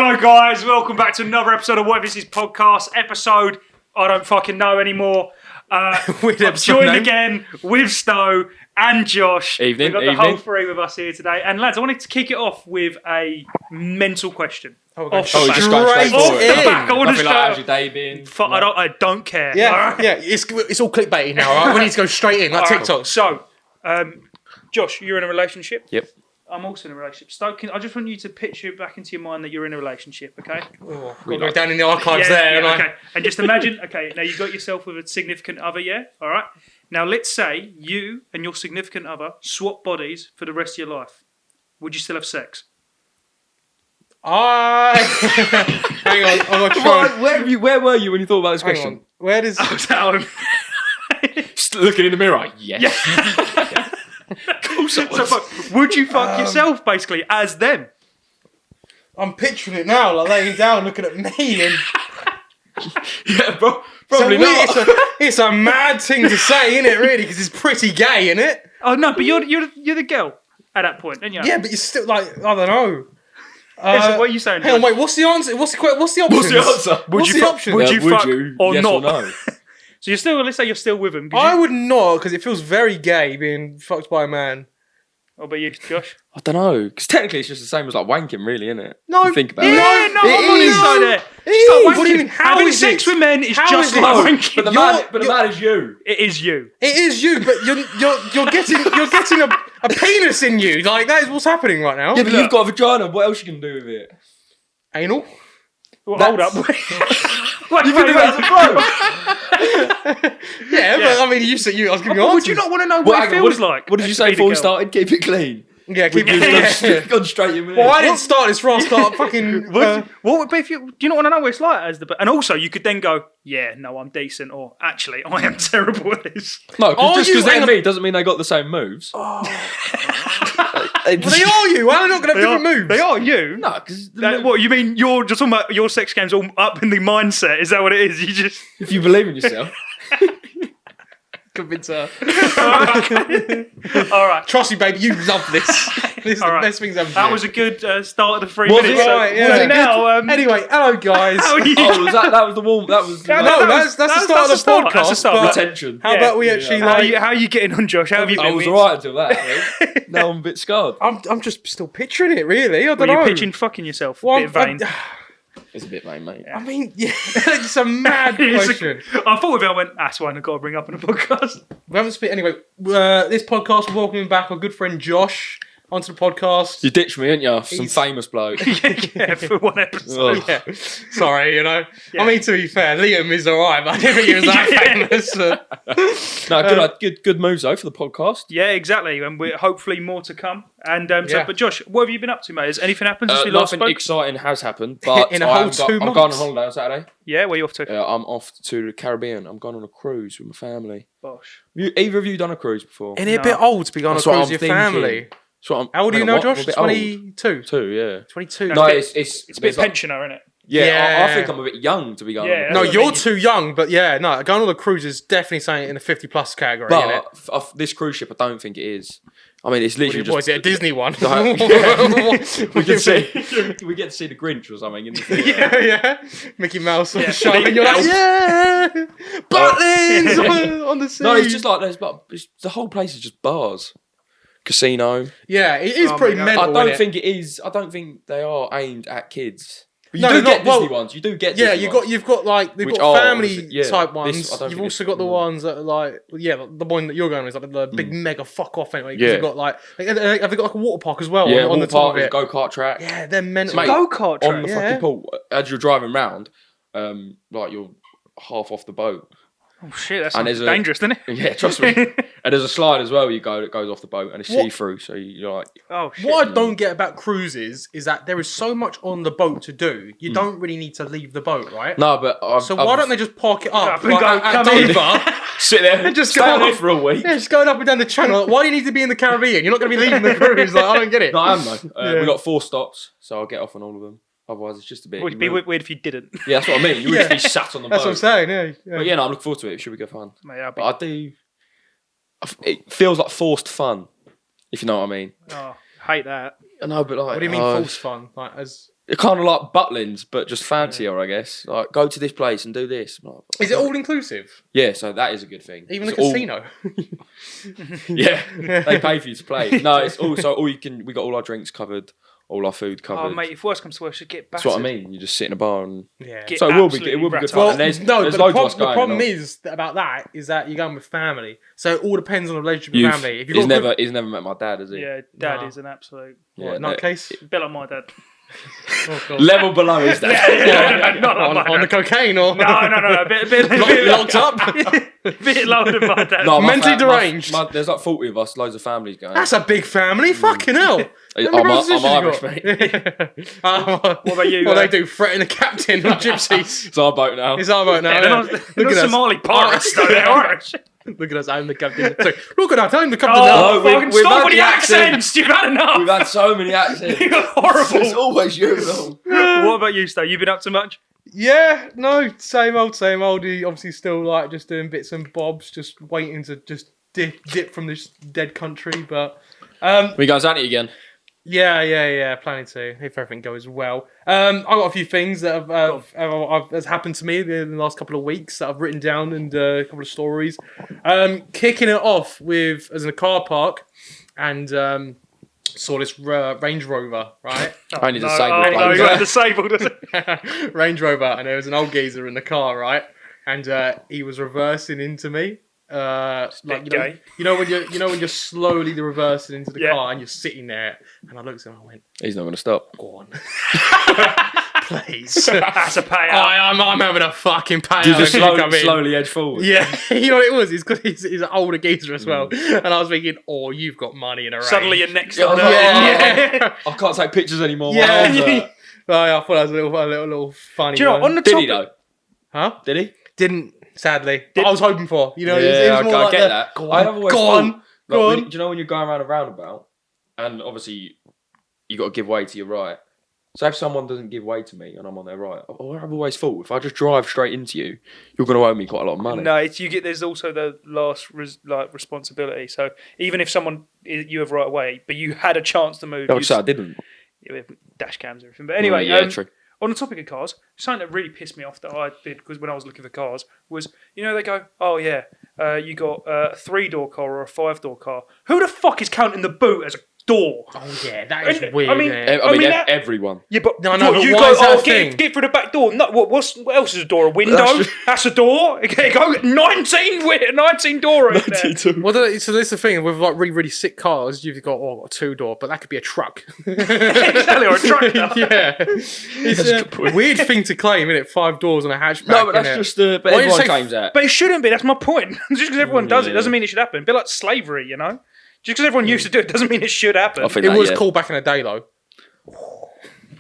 Hello guys, welcome back to another episode of What This Is Podcast, episode I don't fucking know anymore. I'm joined again with Stowe and Josh. Evening, We've got the whole three with us here today. And lads, I wanted to kick it off with a mental question. Just go straight forward. I want to how's your day been? I don't care. Yeah, it's all clickbaity now, right? We need to go straight in, like TikTok. So, Josh, you're in a relationship. Yep. I'm also in a relationship. Stowe, I just want you to picture back into your mind that you're in a relationship, okay? Oh, we'll go down in the archives there. Okay. And just imagine, now you got yourself with a significant other, yeah? All right? Now, let's say you and your significant other swap bodies for the rest of your life. Would you still have sex? Hang on, I'm going to try. Where were you when you thought about this Hang question? on. Where does... I was at home. Just looking in the mirror. Yes. So, would you fuck yourself, basically, as them? I'm picturing it now, like laying down, looking at me, and... Yeah, probably not. It's a mad thing to say, isn't it, really? Because it's pretty gay, isn't it? Oh, no, but you're the girl at that point, aren't you? Yeah, but you're still, like, I don't know. So what are you saying? Hang on, wait, what's the answer? What's the options? What's the answer? What's the option? Would you fuck or yes not? Or no? So you're still, let's say you're still with him. I would not, because it feels very gay being fucked by a man. What about you, Josh? I don't know, because technically it's just the same as like wanking, really, isn't it? No, you think about I'm on his side there. What do you mean? How Having is sex it? with men is How just is it? like wanking. But the man is you. It is you. It is you, but you're getting a penis in you. Like that is what's happening right now. Yeah, but you've got a vagina. What else you can do with it? Anal. Well, hold up. You can do that as a bloke. Yeah, but I mean, you said I was giving you answers. Would you not want to know what it feels like? What did you say before we started? Keep it clean. Yeah, keep it. Gone straight in with Well, I didn't start this. I'll start fucking. What would be if you? Do you not want to know what it's like as the? And also, you could then go, yeah, no, I'm decent, or actually, I am terrible at this. No, just because they're me doesn't mean they got the same moves. Well, they are you. Why are they not going to have different moves? They are you. No, because What you mean? You're just talking about your sex game's all up in the mindset. Is that what it is? You just if you believe in yourself. Convince her. All right. Trust me, baby. You love this. This is the best things ever. That was a good start of the 3 Was minutes. it? Right, yeah. So now, anyway, hello guys. how are you? Oh, that was the warm. That was That's the start of the podcast. That's the start. but retention. How about we actually How are you getting on, Josh? How have you been? I was alright until that. I think. Now I'm a bit scarred. I'm just still picturing it, really. I don't Were know. you pitching fucking yourself? Well, Bit of vain. It's a bit vain, mate. I mean, yeah, it's a mad question. I thought of it. I went, that's one I've got to bring up in a podcast. We haven't spit anyway. This podcast, we're welcoming back our good friend Josh onto the podcast. You ditched me, didn't you? Some famous bloke. yeah, for one episode. Yeah. Sorry, Yeah. I mean, to be fair, Liam is alright, but I didn't think he was that famous. No, good moves though for the podcast. Yeah, exactly. And we're hopefully more to come. And but Josh, what have you been up to, mate? Has anything happened since we last Nothing spoke? exciting has happened, but In a whole 2 I'm months. going on holiday on Saturday. Yeah, where are you off to? I'm off to the Caribbean. I'm going on a cruise with my family. Bosh. Either of you done a cruise before? Isn't it a bit old to be going on a That's what cruise I'm with your family? So How old are you now, Josh? I'm a bit old. 22. 2, yeah. 22. No, It's it's a bit like- pensioner, isn't it? Yeah, Yeah. I think I'm a bit young to be going Yeah. on. No, That's what I you're mean. too young, but yeah, no, going on a cruise is definitely something in the 50 plus category, isn't it? But this cruise ship, I don't think it is. I mean, it's literally What is it, a Disney one? we get to see the Grinch or something in the theatre. yeah. Mickey Mouse on Yeah. the show, and you're like, yeah, Butlins on the sea. No, it's just like the whole place is just bars, casino. Yeah, it is Oh pretty my God. mental. I don't innit? think it is. I don't think they are aimed at kids. But you No, do they're get not. Disney Well, ones. You do get Yeah, Disney you've got like they've Which got are, family yeah, type this- ones. I don't You've think also it's- got the ones that are like the one that you're going with is like the big mega fuck off anyway. 'Cause Yeah. They've got like have they got like a water park as well Yeah, on the top park, of it? go kart track. Yeah, they're mental. Mate, Go-kart on the track. fucking pool as you're driving round, like you're half off the boat. Oh shit, that's And there's a- dangerous, isn't it? Yeah, trust me. And there's a slide as well. You go that goes off the boat and it's What? see through. So you're like, Oh shit. What I don't get about cruises is that there is so much on the boat to do. You don't really need to leave the boat, right? no, but So why don't they just park it up Yeah, like, at come in. Dover? sit there and just stay go there off. for a week? Yeah, just going up and down the channel. Why do you need to be in the Caribbean? You're not going to be leaving the cruise. Like, I don't get it. No, I am though. Yeah. We got 4 stops, so I'll get off on all of them. Otherwise, it's just a bit. It would be weird if you didn't. Yeah, that's what I mean. You would Yeah. just be sat on the That's boat. what I'm saying. Yeah. But yeah, no, I'm looking forward to it. It should be good fun. Mate, I'd be- But I do. It feels like forced fun, if you know what I mean. oh, hate that. I know, but like, What do you mean false fun? Like as They're kind of like Butlins, but just fancier, I guess. Like, go to this place and do this. Like, Is it all inclusive? Yeah, so that is a good thing. Even It's a casino? Yeah, they pay for you to play. No, it's also all you can. We got all our drinks covered, all our food covered. Oh, mate, if worse comes to worse, should get battered. That's what I mean. You just sit in a bar and. Yeah. Get So it will be absolutely good wrapped fun. up. And there's No, loads but of us the going. problem and is about that is that you're going with family, so it all depends on the relationship all. with family. If you've He's got never met my dad, has he? Yeah, Dad No. is an absolute... Yeah, in that case, A bit like my dad. oh, God. Level below is that. Yeah, not like my on the dad. cocaine or No, a bit locked up. bit lower than my dad. No, my Mentally fa- my- deranged. there's like 40 of us, loads of families going. That's a big family. Fucking hell. How many I'm brothers and Irish, sisters mate. you got? What about you? What they do? Threaten a captain or gypsies? It's our boat now. It's our boat now. Yeah, yeah. they're Look not at us. Somali pirates, though. They're Irish. Look at us. I'm the captain. Sorry. Look at us. I'm the captain Oh, now. No, we've fucking stop had with the the accent. accents. You've had enough. We've had so many accents. You're It's horrible. always you, though. What about you, Sto? You been up to much? Yeah, no, same old, same old. He obviously still like just doing bits and bobs, just waiting to just dip from this dead country. But We go Zanti again. yeah, planning to if everything goes well. I got a few things that has happened to me in the last couple of weeks that I've written down and a couple of stories. Kicking it off with as in a car park and. Saw this Range Rover, right? Only No, disabled oh, no, blokes. he got disabled. Doesn't he? Range Rover, and there was an old geezer in the car, right? And he was reversing into me. Like gay. you know when you're slowly reversing into the Yeah. car and you're sitting there, and I looked at him and I went, He's not going to stop. "Go on, please." That's a payout. I'm having a fucking payout. You just if you come in. slowly edge forward. Yeah, you know what it was. He's an older geezer as well, and I was thinking, "Oh, you've got money in a range." Suddenly your neck's Yeah, not I was there. yeah. I can't take pictures anymore. Yeah. My arms hurt. Oh, yeah, I thought that was a little funny. Do you know, one. on the Did topic... he though? Huh? Did he? Didn't, sadly. But I was hoping for. You know, Yeah, it was more I like get the, that. Go I on, have always go thought, on, like, go when- on. do you know when you're going around a roundabout, and obviously you got to give way to your right. So if someone doesn't give way to me and I'm on their right, I've always thought if I just drive straight into you, you're going to owe me quite a lot of money. No, it's, you get. There's also the last responsibility. So even if someone you have right away, but you had a chance to move, Like I you'd- said, I didn't. with dash cams and everything. But anyway, yeah, true. on the topic of cars, something that really pissed me off that I did because when I was looking for cars was, you know, they go, oh yeah, you got a 3-door car or a 5-door car. Who the fuck is counting the boot as a door? Oh yeah, that is And- weird. I mean- isn't it? I mean, that- everyone. Yeah, but No, no, what, but you why go, is that a oh, thing? get through the back door. No, what else is a door? A window? That's That's a door. Okay, go 19 door in there. Well, so this is the thing with like really sick cars. You've got a 2-door, but that could be a truck. Exactly, or a tractor. Yeah, it's a a good point. weird thing to claim, isn't it? 5 doors on a hatchback. No, but that's innit? just but Why don't you everyone say- claims that. But it shouldn't be. That's my point. Just because everyone does it Yeah. doesn't mean it should happen. A bit like slavery, you know. Just because everyone used to do it doesn't mean it should happen. I think It that, was yeah. cool back in the day, though.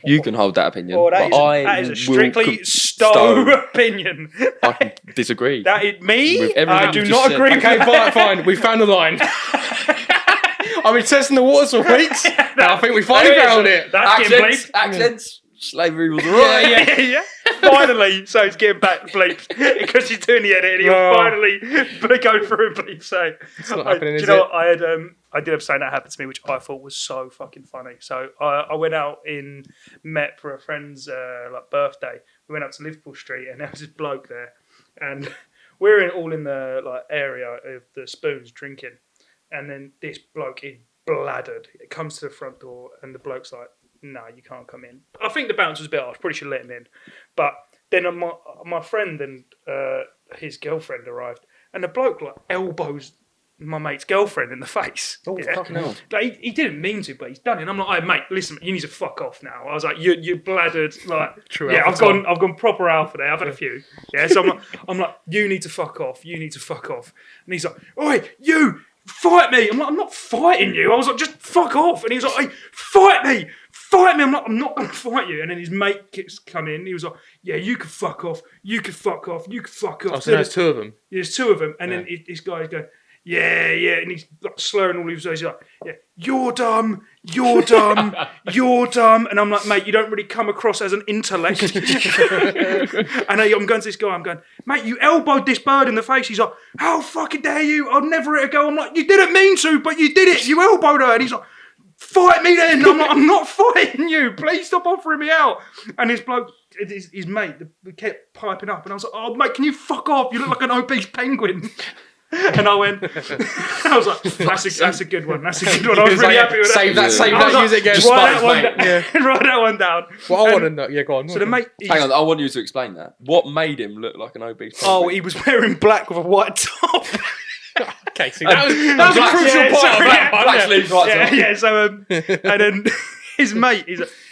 You can hold that opinion. Oh, that but is a will strictly Stowe. Stowe opinion. I can disagree. That is me. With everything I do you've not just said. agree. Okay, with fine. We found the line. I've been testing the waters for weeks. And I think we finally There it is. found it. That's getting bleeped. accents. Slavery was alright. Yeah. Finally, so he's getting back bleeped because he's doing the edit and he'll No. finally go through and bleep. So, not happening, do is you know it? what? I did have something that happened to me which I thought was so fucking funny. So I went out in Met for a friend's like birthday. We went up to Liverpool Street and there was this bloke there, and we're all in the like area of the spoons drinking, and then this bloke is bladdered. It comes to the front door and the bloke's like, no, you can't come in. I think the bounce was a bit harsh. Probably should let him in. But then my friend and his girlfriend arrived, and the bloke like elbows my mate's girlfriend in the face. Oh, fucking hell. Like, he didn't mean to, but he's done it. And I'm like, hey, mate, listen, you need to fuck off now. I was like, you bladdered. Like, True yeah, alpha I've gone proper alpha there. I've had a few. Yeah, so I'm like, you need to fuck off. You need to fuck off. And he's like, oi, you. Fight me! I'm like, I'm not fighting you. I was like, just fuck off. And he was like, hey, fight me! Fight me! I'm not gonna fight you. And then his mate come in. He was like, yeah, you can fuck off. You can fuck off. You can fuck off. Oh, so there's 2 of them. There's 2 of them. And then this guy's going, yeah. And he's like slurring all his words. He's like, yeah, you're dumb. You're dumb. You're dumb. And I'm like, mate, you don't really come across as an intellect. And I'm going to this guy. I'm going, mate, you elbowed this bird in the face. He's like, how fucking dare you? I'll never let her go. I'm like, you didn't mean to, but you did it. You elbowed her. And he's like, fight me then. I'm like, I'm not fighting you. Please stop offering me out. And this bloke, his mate, kept piping up. And I was like, oh, mate, can you fuck off? You look like an obese penguin. And I went, I was like, that's a good one. That's a good one. I was really happy with that. Save that, use it again. Write that one down. Well, I want to know. Yeah, go on. So the mate, Hang on, I want you to explain that. What made him look like an obese penguin? oh, he was wearing black with a white top. Okay, see, that was a crucial part of that one. Black sleeves right top. Yeah, so and then his mate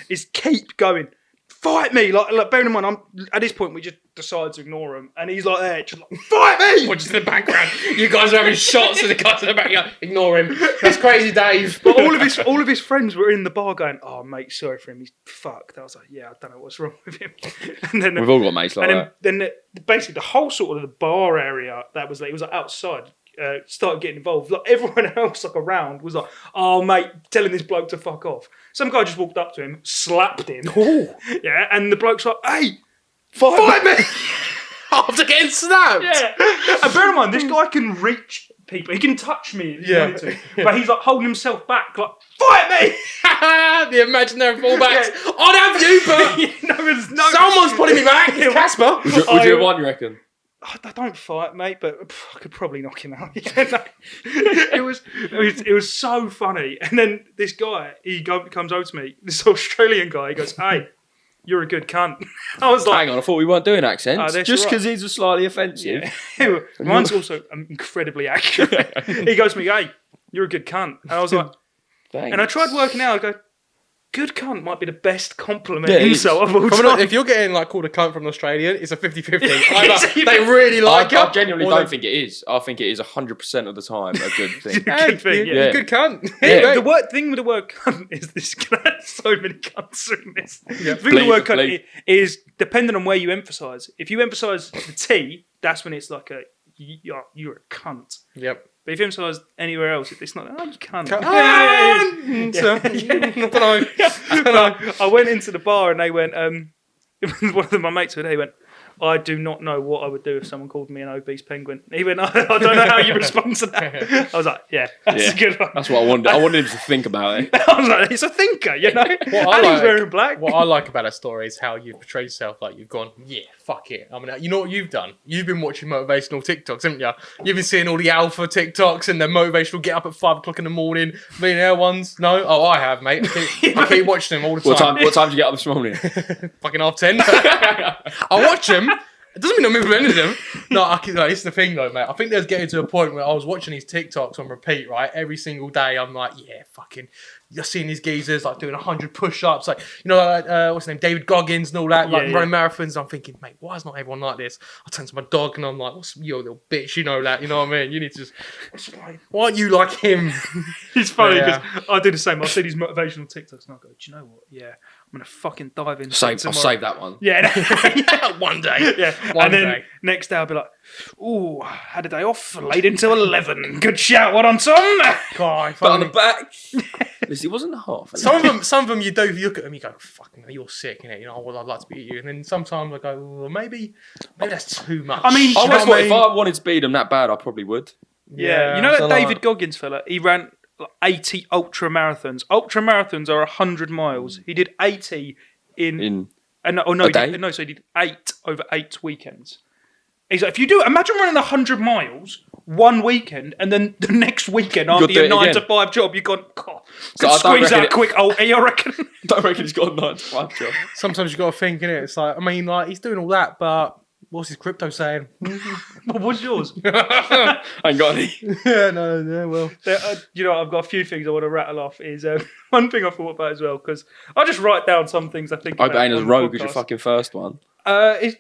is keep going, fight me, like bearing in mind, I'm at this point we just decide to ignore him, and he's like there, just like, fight me. Or just in the background, you guys are having shots and the guys in the back, ignore him. That's crazy, Dave. But all of his friends were in the bar going, oh mate, sorry for him, he's fucked. I was like, yeah, I don't know what's wrong with him. And then We've all got mates like that. then basically the whole sort of the bar area that was like, it was like outside. Started getting involved. Like everyone else, like around, was like, "Oh, mate, telling this bloke to fuck off." Some guy just walked up to him, slapped him. Ooh. Yeah, and the bloke's like, "Hey, fight me!" After getting snapped. Yeah, and bear in mind, this guy can reach people. He can touch me if he wanted to, but he's like holding himself back, like, "Fight me!" The imaginary fallbacks. Yeah. I'd have you, but someone's putting me back. It's Casper. Would you have won, you reckon? I don't fight, mate, but I could probably knock him out. It was so funny. And then this guy, comes over to me, this Australian guy. He goes, "Hey, you're a good cunt." I was like, hang on, I thought we weren't doing accents. that's Just right. because he's slightly offensive. Yeah. Mine's also incredibly accurate. He goes to me, "Hey, you're a good cunt." And I was like, Thanks. and I tried working out. I go, good cunt might be the best compliment Yeah, insult of all time. If you're getting like called a cunt from an Australian, it's a 50-50. Either they really like I you. genuinely don't think it is. I think it is 100% of the time a good thing. Good thing, you're yeah. a good cunt. Yeah. The thing with the word cunt is this. So many cunts in this. Yeah. The thing with the word cunt Bleep. is depending on where you emphasise. If you emphasise the T, that's when it's like you're a cunt. Yep. But if you emphasise anywhere else, it's not. Oh, you cunt. I went into the bar and they went. One of my mates today went, "I do not know what I would do if someone called me an obese penguin." He went, "I don't know how you respond to that." I was like, "Yeah, that's a good one." That's what I wanted. I wanted him to think about it. I was like, "He's a thinker, you know." And he's wearing black. What I like about that story is how you've portrayed yourself like you've gone, yeah, fuck it. I mean, you know what you've done? You've been watching motivational TikToks, haven't you? You've been seeing all the alpha TikToks and the motivational get up at 5 o'clock in the morning, millionaire ones. No? Oh, I have, mate. I keep watching them all the time. What time did you get up this morning? Fucking 10:30. I watch them. It doesn't mean I'm implementing them. No, this is the thing though, mate. I think there's getting to a point where I was watching these TikToks on repeat, right? Every single day, I'm like, yeah, fucking. You're seeing these geezers like doing 100 push-ups, like what's his name, David Goggins and all that, like running marathons. I'm thinking, mate, why is not everyone like this? I turn to my dog and I'm like, what's you little bitch? You know that, you know what I mean? You need to just. Why aren't you like him? It's funny because I do the same. I see these motivational TikToks and I go, "Do you know what? Yeah, I'm gonna fucking dive into it I'll tomorrow." save that one. Yeah, One day. Yeah, and then next day I'll be like, "Ooh, had a day off, late until 11. Good shout, what on Tom?" God, But on the back, it wasn't half. some of them you do. If you look at them, you go, "Fucking, you're sick," innit? You know, well, I'd like to beat you. And then sometimes I go, well, maybe that's too much. I mean, if I wanted to beat him that bad, I probably would. Yeah, you know that So David Goggins fella? He ran 80 ultra marathons. Ultra marathons are 100 miles. He did 80 in a day? So he did 8 over 8 weekends. He's like, if you do, imagine running 100 miles one weekend, and then the next weekend after your 9 to 5 job, you've gone, God, So I don't squeeze reckon out a quick ulti, I reckon. Don't reckon he's got a 9 to 5 job. Sometimes you got to think, innit? It's like, I mean, like he's doing all that, but what's his crypto saying? What was yours? I ain't got any. Yeah, no, well. You know, I've got a few things I want to rattle off. Is one thing I thought about as well, because I just write down some things I think I about. bet ain't as on the rogue as your podcast. fucking first one. Mate,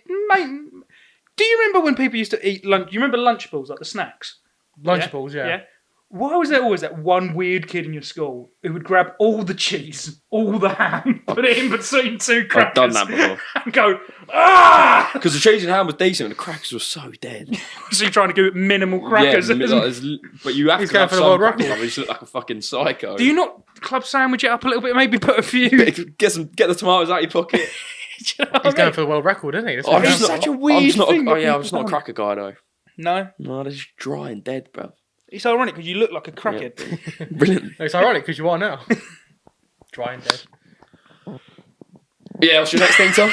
do you remember when people used to eat lunch? You remember Lunchables, like the snacks? Lunchables, yeah. Why was there always that one weird kid in your school who would grab all the cheese, all the ham, put it in between 2 crackers? I've done that before. And go, ah! Because the cheese and ham was decent, and the crackers were so dead. So you're trying to give it minimal crackers. But you have He's to going have for the some world crackers, record. otherwise you look like a fucking psycho. Do you not club sandwich it up a little bit? Maybe put a few. get the tomatoes out of your pocket? Do you know what I He's going mean? for the world record, isn't he? That's I'm what just he's not- such a I'm weird just not thing Oh that yeah, I'm people just not a do. cracker guy though. No, No, they're just dry and dead, bro. it's ironic because you look like a crackhead. Brilliant. It's ironic because you are now. dry and dead. Yeah, what's your next thing, Tom?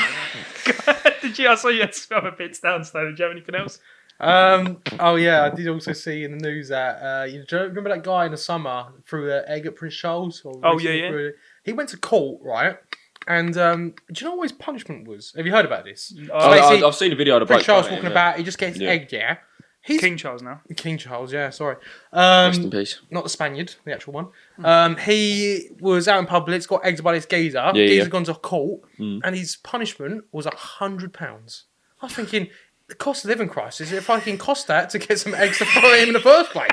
Did you? I saw you had some other bits downstairs. Did you have anything else? Oh yeah, I did also see in the news that do you remember that guy in the summer threw an egg at Prince Charles? Oh, yeah. He went to court, right? And do you know what his punishment was? Have you heard about this? Oh, I've seen a video of the Prince bloke Charles trying it, walking yeah. about, he just gets Yeah. egged, yeah. He's King Charles now. King Charles, yeah, sorry. Rest in peace. Not the Spaniard, the actual one. He was out in public, got egged by this geezer. Yeah, Geezer's yeah. gone to court, Mm. and his punishment was £100. I was thinking, the cost of living crisis, if I can cost that to get some eggs to throw at him in the first place.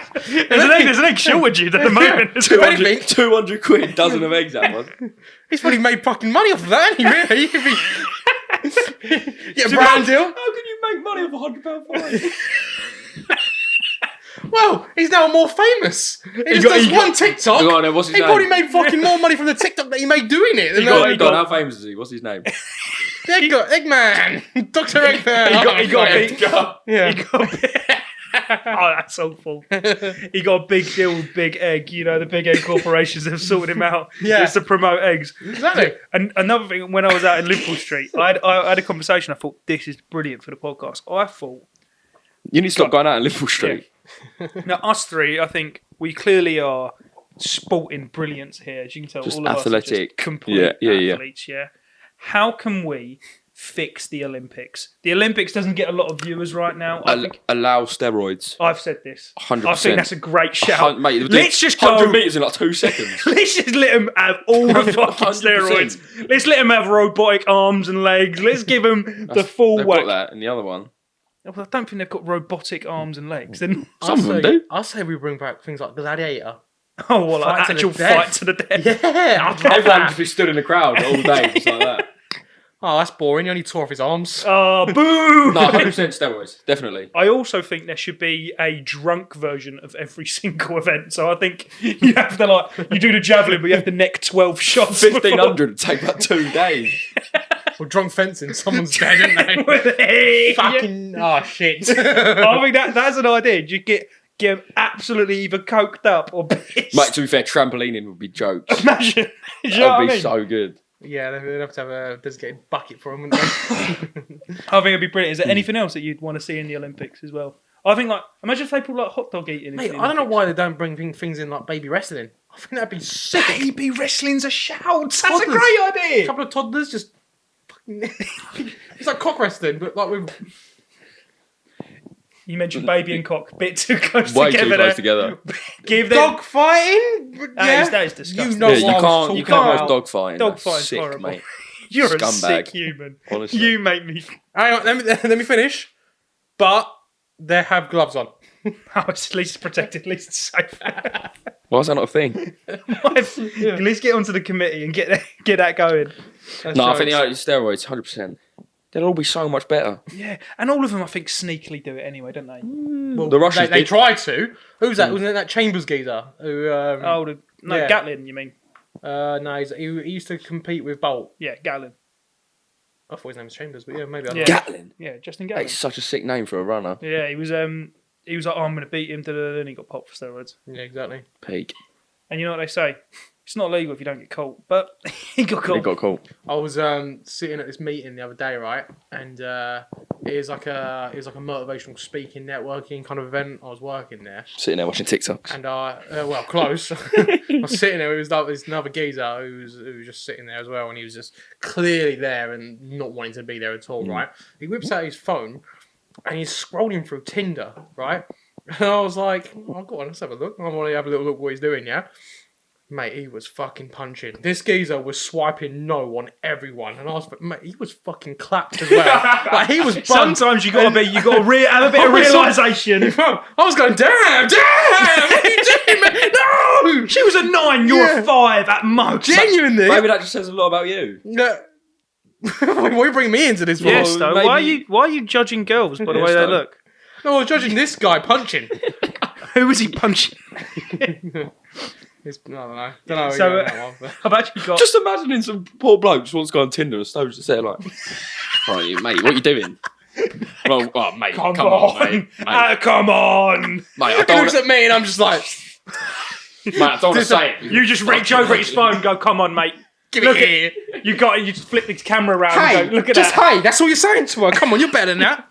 There's an egg shortage at the moment. If anything, 200 quid, dozen of eggs, that one. he's probably made fucking money off of that, hasn't he, really? He could be... Get a brand deal. How can you make money off £100 fine? Well, he's now more famous. He just got- does he one got- TikTok. Go on then, what's his He name? probably made fucking more money from the TikTok that he made doing it. Than Go on, how famous is he? What's his name? Eggman! Dr. Eggman! He got a big. Yeah. He got oh, that's awful. He got a big deal with Big Egg. You know, the Big Egg corporations have sorted him out Yeah. just to promote eggs. Exactly. And another thing, when I was out in Liverpool Street, I had a conversation. I thought, this is brilliant for the podcast. I thought, You need to stop going out in Liverpool Street. now us three, I think we clearly are sporting brilliance here. As you can tell, Just all of us are athletic. just complete Yeah. athletes. Yeah. How can we fix the Olympics? The Olympics doesn't get a lot of viewers right now. Allow steroids. I've said this. 100%. I think that's a great shout. Mate, they were Let's doing just go. 100 metres in like 2 seconds. Let's just let them have all the fucking 100%. steroids. Let's let them have robotic arms and legs. Let's give them the full They've whack. got that in the other one. Well, I don't think they've got robotic arms and legs. Then Some of them do. I'll say we bring back things like Gladiator. oh, well, like Fight to the actual death. fight to the death. Yeah, I'd love Everyone that. just be stood in the crowd all day, just like that. Oh, that's boring. He only tore off his arms. Oh, boo! No, 100% steroids, definitely. I also think there should be a drunk version of every single event. So I think you have to you do the javelin, but you have to neck 12 shots. 1,500 would take about 2 days. Or drunk fencing. Someone's dead, isn't they? Hey, Fucking... Oh, shit. I think that's an idea. You get absolutely either coked up or pissed. Mate, to be fair, trampolining would be jokes. Imagine. Do you know That what would I be mean? so good. Yeah, they'd have to have a designated bucket for him, wouldn't they? I think it'd be brilliant. Is there anything else that you'd want to see in the Olympics as well? I think, imagine if they put hot dog eating. Mate, I don't know why they don't bring things in like baby wrestling. I think that'd be sick. Baby wrestling's a shout. That's a Toddlers. great A idea. couple of toddlers just fucking... It's like cock wrestling, but like with... You mentioned baby and cock, bit too close Way together. too close there. together. Give them Dog fighting? that is disgusting. You know Yeah, what you I'm can't talking watch about. dog fighting. Dog That's fighting's sick, horrible. mate. You're a Scumbag. sick human. Honestly. You make me. Hang on, let me finish. But they have gloves on. At least it's protected. At least it's safe. Why is that not a thing? Let's get onto the committee and get that going. That's No, I think jokes. the steroids, 100%. They'll all be so much better. Yeah, and all of them, I think, sneakily do it anyway, don't they? Well, The Russians they did. tried to. Who's that? Wasn't it that Chambers geezer? Who? Oh, Yeah. Gatlin, you mean? No, he used to compete with Bolt. Yeah, Gatlin. I thought his name was Chambers, but yeah, maybe I Yeah. Gatlin. Yeah, Justin Gatlin. That's such a sick name for a runner. Yeah, he was like, oh, I'm going to beat him, and he got popped for steroids. Yeah, exactly. Peak. And you know what they say? It's not legal if you don't get caught, but he got caught. He got caught. I was sitting at this meeting the other day, right? And it was like a motivational speaking, networking kind of event. I was working there, Sitting there watching TikToks. and well, close. I was sitting there. It was like this another geezer who was just sitting there as well, and he was just clearly there and not wanting to be there at all, right? He whips out his phone, and he's scrolling through Tinder, right? And I was like, oh, go on, let's have a look. I want to have a little look what he's doing, yeah? Mate, he was fucking punching. This geezer was swiping no on everyone, and I was, mate, he was fucking clapped as well. Like he was. Sometimes you got to have a bit of realisation. I was going, damn, what are you doing, man? No, She was a 9, you're Yeah. a 5 at most. genuinely. Maybe that just says a lot about you. No. Why you bring me into this? For? Yes, though. maybe- Why are you judging girls by the Yes, way they though. look? No, I was judging this guy punching. Who was he punching? I don't know. Don't know. So, So, that one, but... I've actually got. Just imagining some poor bloke just wants to go on Tinder and Stone's just there like, right, mate, what are you doing? Well, oh, mate, come on, mate. Mate, Come on. mate, I He don't looks at me and I'm just like, Mate, I don't want to say it. You just reach over his phone and go, "Come on, mate." Give Look it here. You just flip the camera around Hey, and go, "Look at just that." hey, that's all you're saying to her. Come on, you're better than that.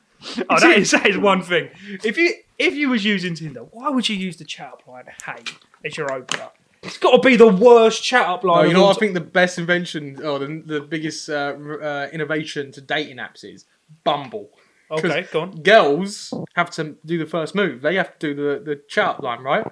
Oh, that is one thing. If you was using Tinder, why would you use the chat up line "Hey" as your opener? It's got to be the worst chat up line. No, you of know all what I think the best invention or the biggest innovation to dating apps is? Bumble. Okay, go on. Girls have to do the first move. They have to do the chat up line, right?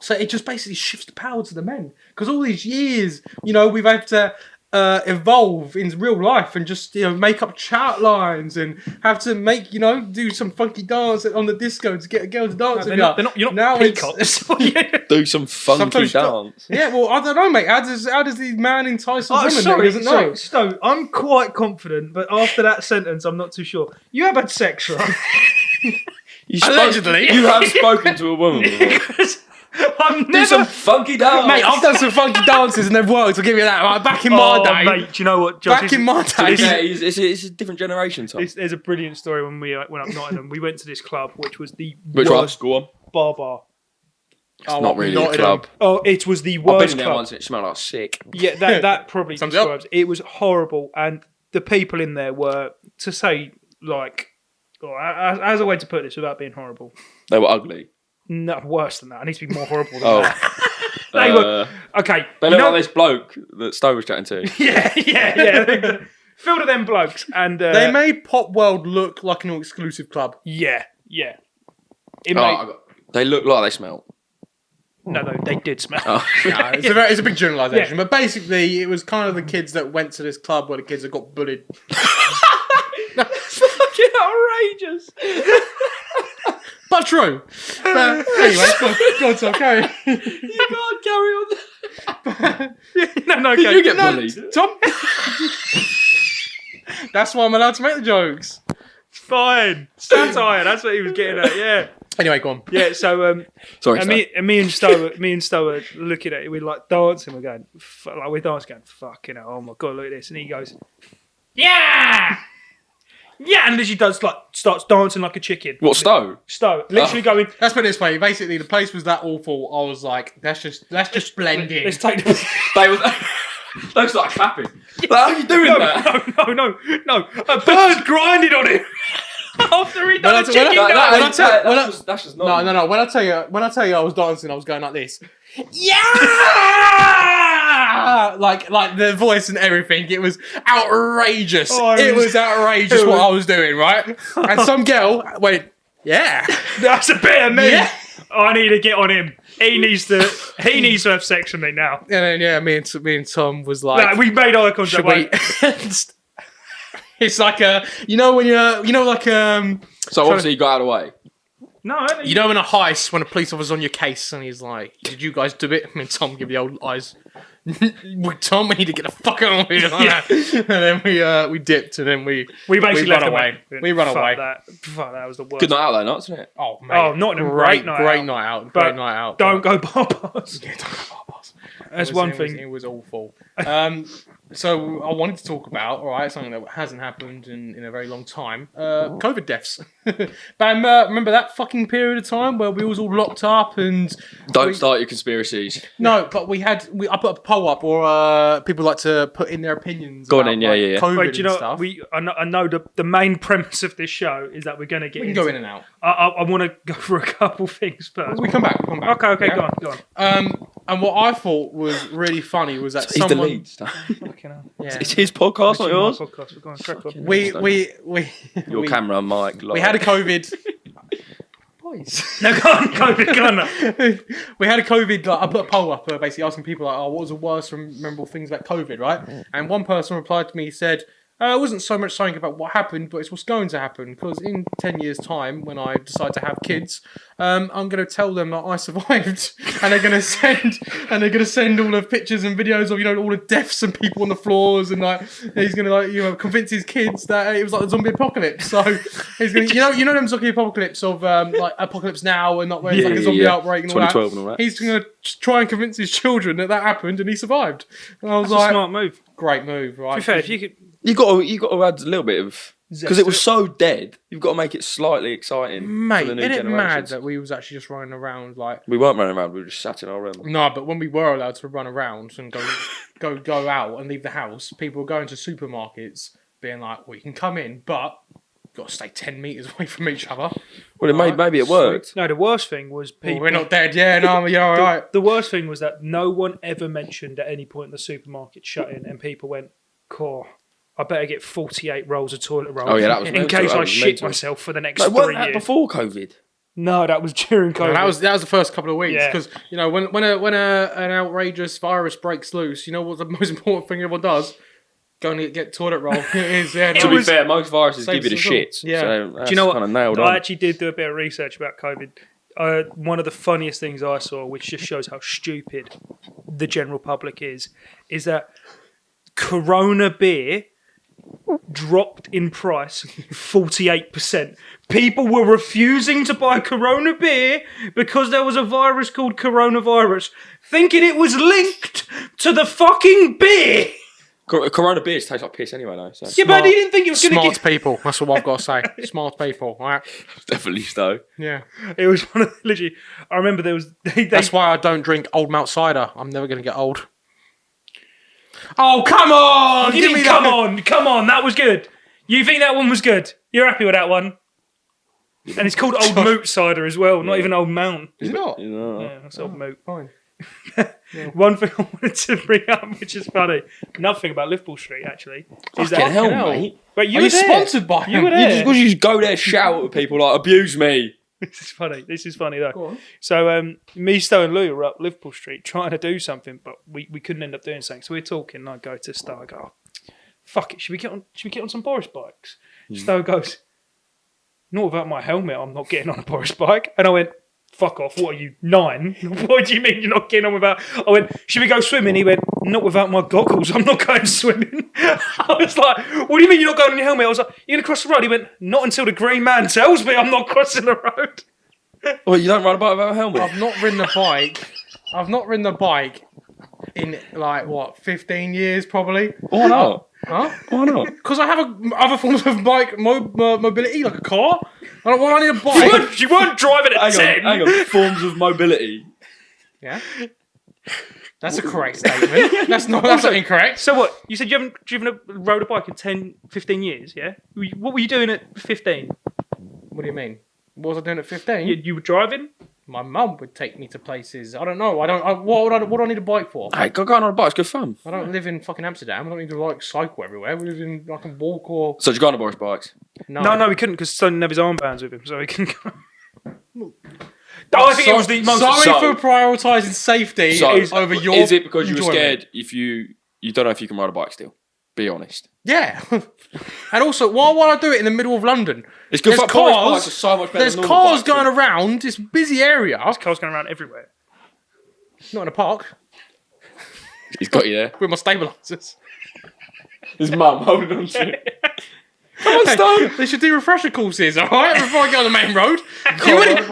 So it just basically shifts the power to the men. Because all these years, we've had to evolve in real life and just make up chat lines and have to make do some funky dance on the disco to get a girl to dance. You're not now peacocks. Do some funky Sometimes you dance. Yeah, well, I don't know, mate. How does the man entice a woman that sorry, he doesn't know? Stowe, I'm quite confident, but after that sentence, I'm not too sure. You have had sex, right? Allegedly. You have spoken to a woman before. I've Do some funky dance. Mate, I've done some funky dances and they've worked. I'll give you that. Right, back in my day, mate, do you know what, Josh? back in my day, Yeah, it's a different generation, Tom. There's a brilliant story when we went up Nottingham. We went to this club, which was the Which one? worst Go on. bar. oh, Not really a club. Oh, it was the I've been worst in there club. once and it smelled like sick. Yeah, that probably Sums it up. describes. It was horrible, and the people in there were, to say, like, as a way to put this without being horrible, They were ugly. no, worse than that. I need to be more horrible than Oh. that. They were okay. They look like this bloke that Stowe was chatting to. Yeah. Filled of them blokes, and they made Pop World look like an all-exclusive club. yeah. It made, They look like they smell. no, they did smell. Oh. No, it's a big generalisation, but basically, it was kind of the kids that went to this club where the kids that got bullied. Fucking outrageous. But true. Anyway, go on, Tom, carry on. You can't carry on. No, okay. You get bullied. Tom? That's why I'm allowed to make the jokes. Fine. Satire. That's what he was getting at. Yeah. Anyway, go on. Yeah. So Sorry, and Stowe. me and Stowe were looking at it. We're like dancing. We're going like we're dancing. Going fucking hell. Oh my god, look at this. And he goes, yeah. Yeah, and then she starts dancing like a chicken. What, Stowe? Stowe, literally going. Let's put it this way. Basically, the place was that awful. I was like, let's just blend in. Let's take the. They started clapping. Like, how are you doing that? No. A bird grinded on him after he done a chicken dance. That's just not. No. When I tell you I was dancing, I was going like this. Yeah! like the voice and everything. It was outrageous. It was outrageous what I was doing, right? And some girl went, yeah. That's a bit of me. Yeah. I need to get on him. He needs to have sex with me now. And then me and Tom was like, We made eye contact. should we? It's like when So obviously you got out of the way. No, I didn't. in a heist when a police officer's on your case and he's like, did you guys do it? And Tom give the old eyes. Tom, we need to get the fuck out of here. And then we dipped and then we basically run left away. Him. We run Fuck away. That was the worst. Good night out there, not isn't it? Oh, mate. Oh, Nottingham, great night out. But Great night out. Don't go barbars. Yeah, don't go barbars. That's one thing. It was awful. So I wanted to talk about, something that hasn't happened in a very long time. COVID deaths. Bam, remember that fucking period of time where we was all locked up and... Don't start your conspiracies. No, but I put a poll up, or people like to put in their opinions Go on about in, yeah. COVID Wait, do you and know? stuff. I know the main premise of this show is that we're going to get. We can go in and out. I want to go for a couple things first. We come back. Okay, Yeah? go on. And what I thought was really funny was that He's the someone... lead. Fucking hell. Yeah. It's his podcast, not yours. Podcast. Go on, crack on. We Your we- camera, Mike. We had a COVID. Boys. No, go on. We had a COVID. I put a poll up, basically asking people like, what was the worst memorable things about COVID, right? And one person replied to me, said, it wasn't so much something about what happened, but it's what's going to happen. Because in 10 years' time, when I decide to have kids, I'm going to tell them that I survived, and they're going to send all the pictures and videos of all the deaths and people on the floors, and he's going to convince his kids that it was like the zombie apocalypse. So he's going to them zombie apocalypse of Apocalypse Now and not where it's like a zombie outbreak and all that. 2012 and all that. He's going to try and convince his children that happened and he survived. And I was That's a like, smart move. great move, right? To be fair, if you could. You got to add a little bit of because it was so dead. You've got to make it slightly exciting, Mate, for the new isn't it mad generations. that we was actually just running around like? We weren't running around. We were just sat in our room. No, but when we were allowed to run around and go out and leave the house, people were going to supermarkets, being like, "Well, you can come in, but you've got to stay 10 meters away from each other." Well, maybe it worked. No, the worst thing was people. Well, we're not dead. Yeah, no, you're all right. The worst thing was that no one ever mentioned at any point the supermarket shutting, and people went, "Cool, I better get 48 rolls of toilet roll." Oh yeah, that was in mental. case That I was shit mental. myself for the next No, 3 wasn't that years. before COVID? No, that was during COVID. No, that was the first couple of weeks Yeah. because you know when an outrageous virus breaks loose, you know what the most important thing everyone does? Go and get toilet roll. It is. Yeah, To no. be fair, most viruses give you the Saves us all. shits. Yeah. So that's Do you know what? kind of nailed I on. actually did do a bit of research about COVID. One of the funniest things I saw, which just shows how stupid the general public is that Corona beer dropped in price 48%. People were refusing to buy Corona beer because there was a virus called coronavirus, thinking it was linked to the fucking beer. Corona beers taste like piss anyway, though. So. Yeah, but he didn't think it was going to Smart get... people. That's what I've got to say. Smart people. All right. Definitely so. Yeah. It was one of the... Literally, I remember there was... That's why I don't drink Old Mount cider. I'm never going to get old. Oh, come on! Give me come on, that was good. You think that one was good? You're happy with that one? And it's called Old Moot cider as well, not even Old Mount. Is it not? You know. Yeah, that's Old Moot. Fine. One thing I wanted to bring up, which is funny, nothing about Liverpool Street actually, is Fucking hell, hell. mate. But you Are were you there. sponsored by You him? were there. You just go there, shout at people like, abuse me. This is funny. This is funny though. Go on. So me, Stowe, and Lou were up Liverpool Street trying to do something, but we couldn't end up doing something. So we're talking. And I go to Stowe. I go, oh, fuck it. Should we get on some Boris bikes? Stowe goes, not without my helmet. I'm not getting on a Boris bike. And I went, fuck off. What are you, 9? What do you mean you're not getting on without? I went, should we go swimming? He went, not without my goggles. I'm not going swimming. I was like, what do you mean you're not going on your helmet? I was like, you're going to cross the road? He went, not until the green man tells me I'm not crossing the road. Well, you don't ride a bike without a helmet? I've not ridden a bike. I've not ridden a bike in like what 15 years probably. Why not? Huh? Why not? Because I have other forms of bike mobility, like a car. I don't want. I need a bike. You weren't driving at 10. Hang on. Forms of mobility. Yeah. That's a correct statement. That's not incorrect. So what? You said you haven't rode a bike in 10, 15 years, yeah? What were you doing at 15? What do you mean? What was I doing at 15? You were driving? My mum would take me to places. I don't know. What do I need a bike for? Hey, go on a bike. It's good fun. I don't live in fucking Amsterdam. I don't need to like cycle everywhere. We live in I can walk or So you go on a Boris bikes? No, we couldn't because Son didn't have his armbands with him, so he can go. I think it was the most... Sorry for prioritising safety over your. Is it because you were enjoyment. scared if you don't know if you can ride a bike still? Be honest. Yeah. And also, why would I do it in the middle of London? It's good. There's Boris cars. bikes are so much better There's than normal cars bikes. going around. It's a busy area. Cars going around everywhere. Not in a park He's got you there. with my stabilisers. His mum holding on to it. Come on, Stone. They should do refresher courses, all right, before I get on the main road.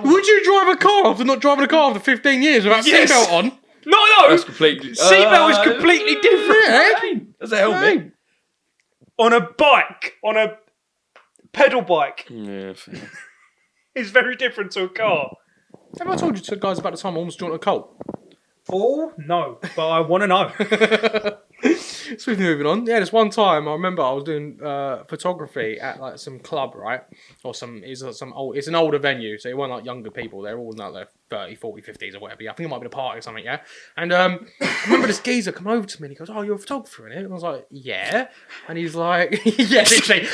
Would you drive a car after not driving a car after 15 years without Yes. seatbelt on? No! That's completely... Seatbelt is completely different. Yeah. Does that help me? On a bike, on a pedal bike, Yeah, fair. is very different to a car. Have I told you two guys about the time I almost joined a cult? Oh, no, but I want to know. Swiftly moving on. Yeah, this one time I remember I was doing photography at like some club, right? Or it's an older venue, so it wasn't like younger people. They're all in like their 30, 40, 50s or whatever. I think it might be a party or something, yeah? And I remember this geezer come over to me and he goes, "Oh, you're a photographer, innit?" And I was like, "Yeah." And he's like, "Yeah,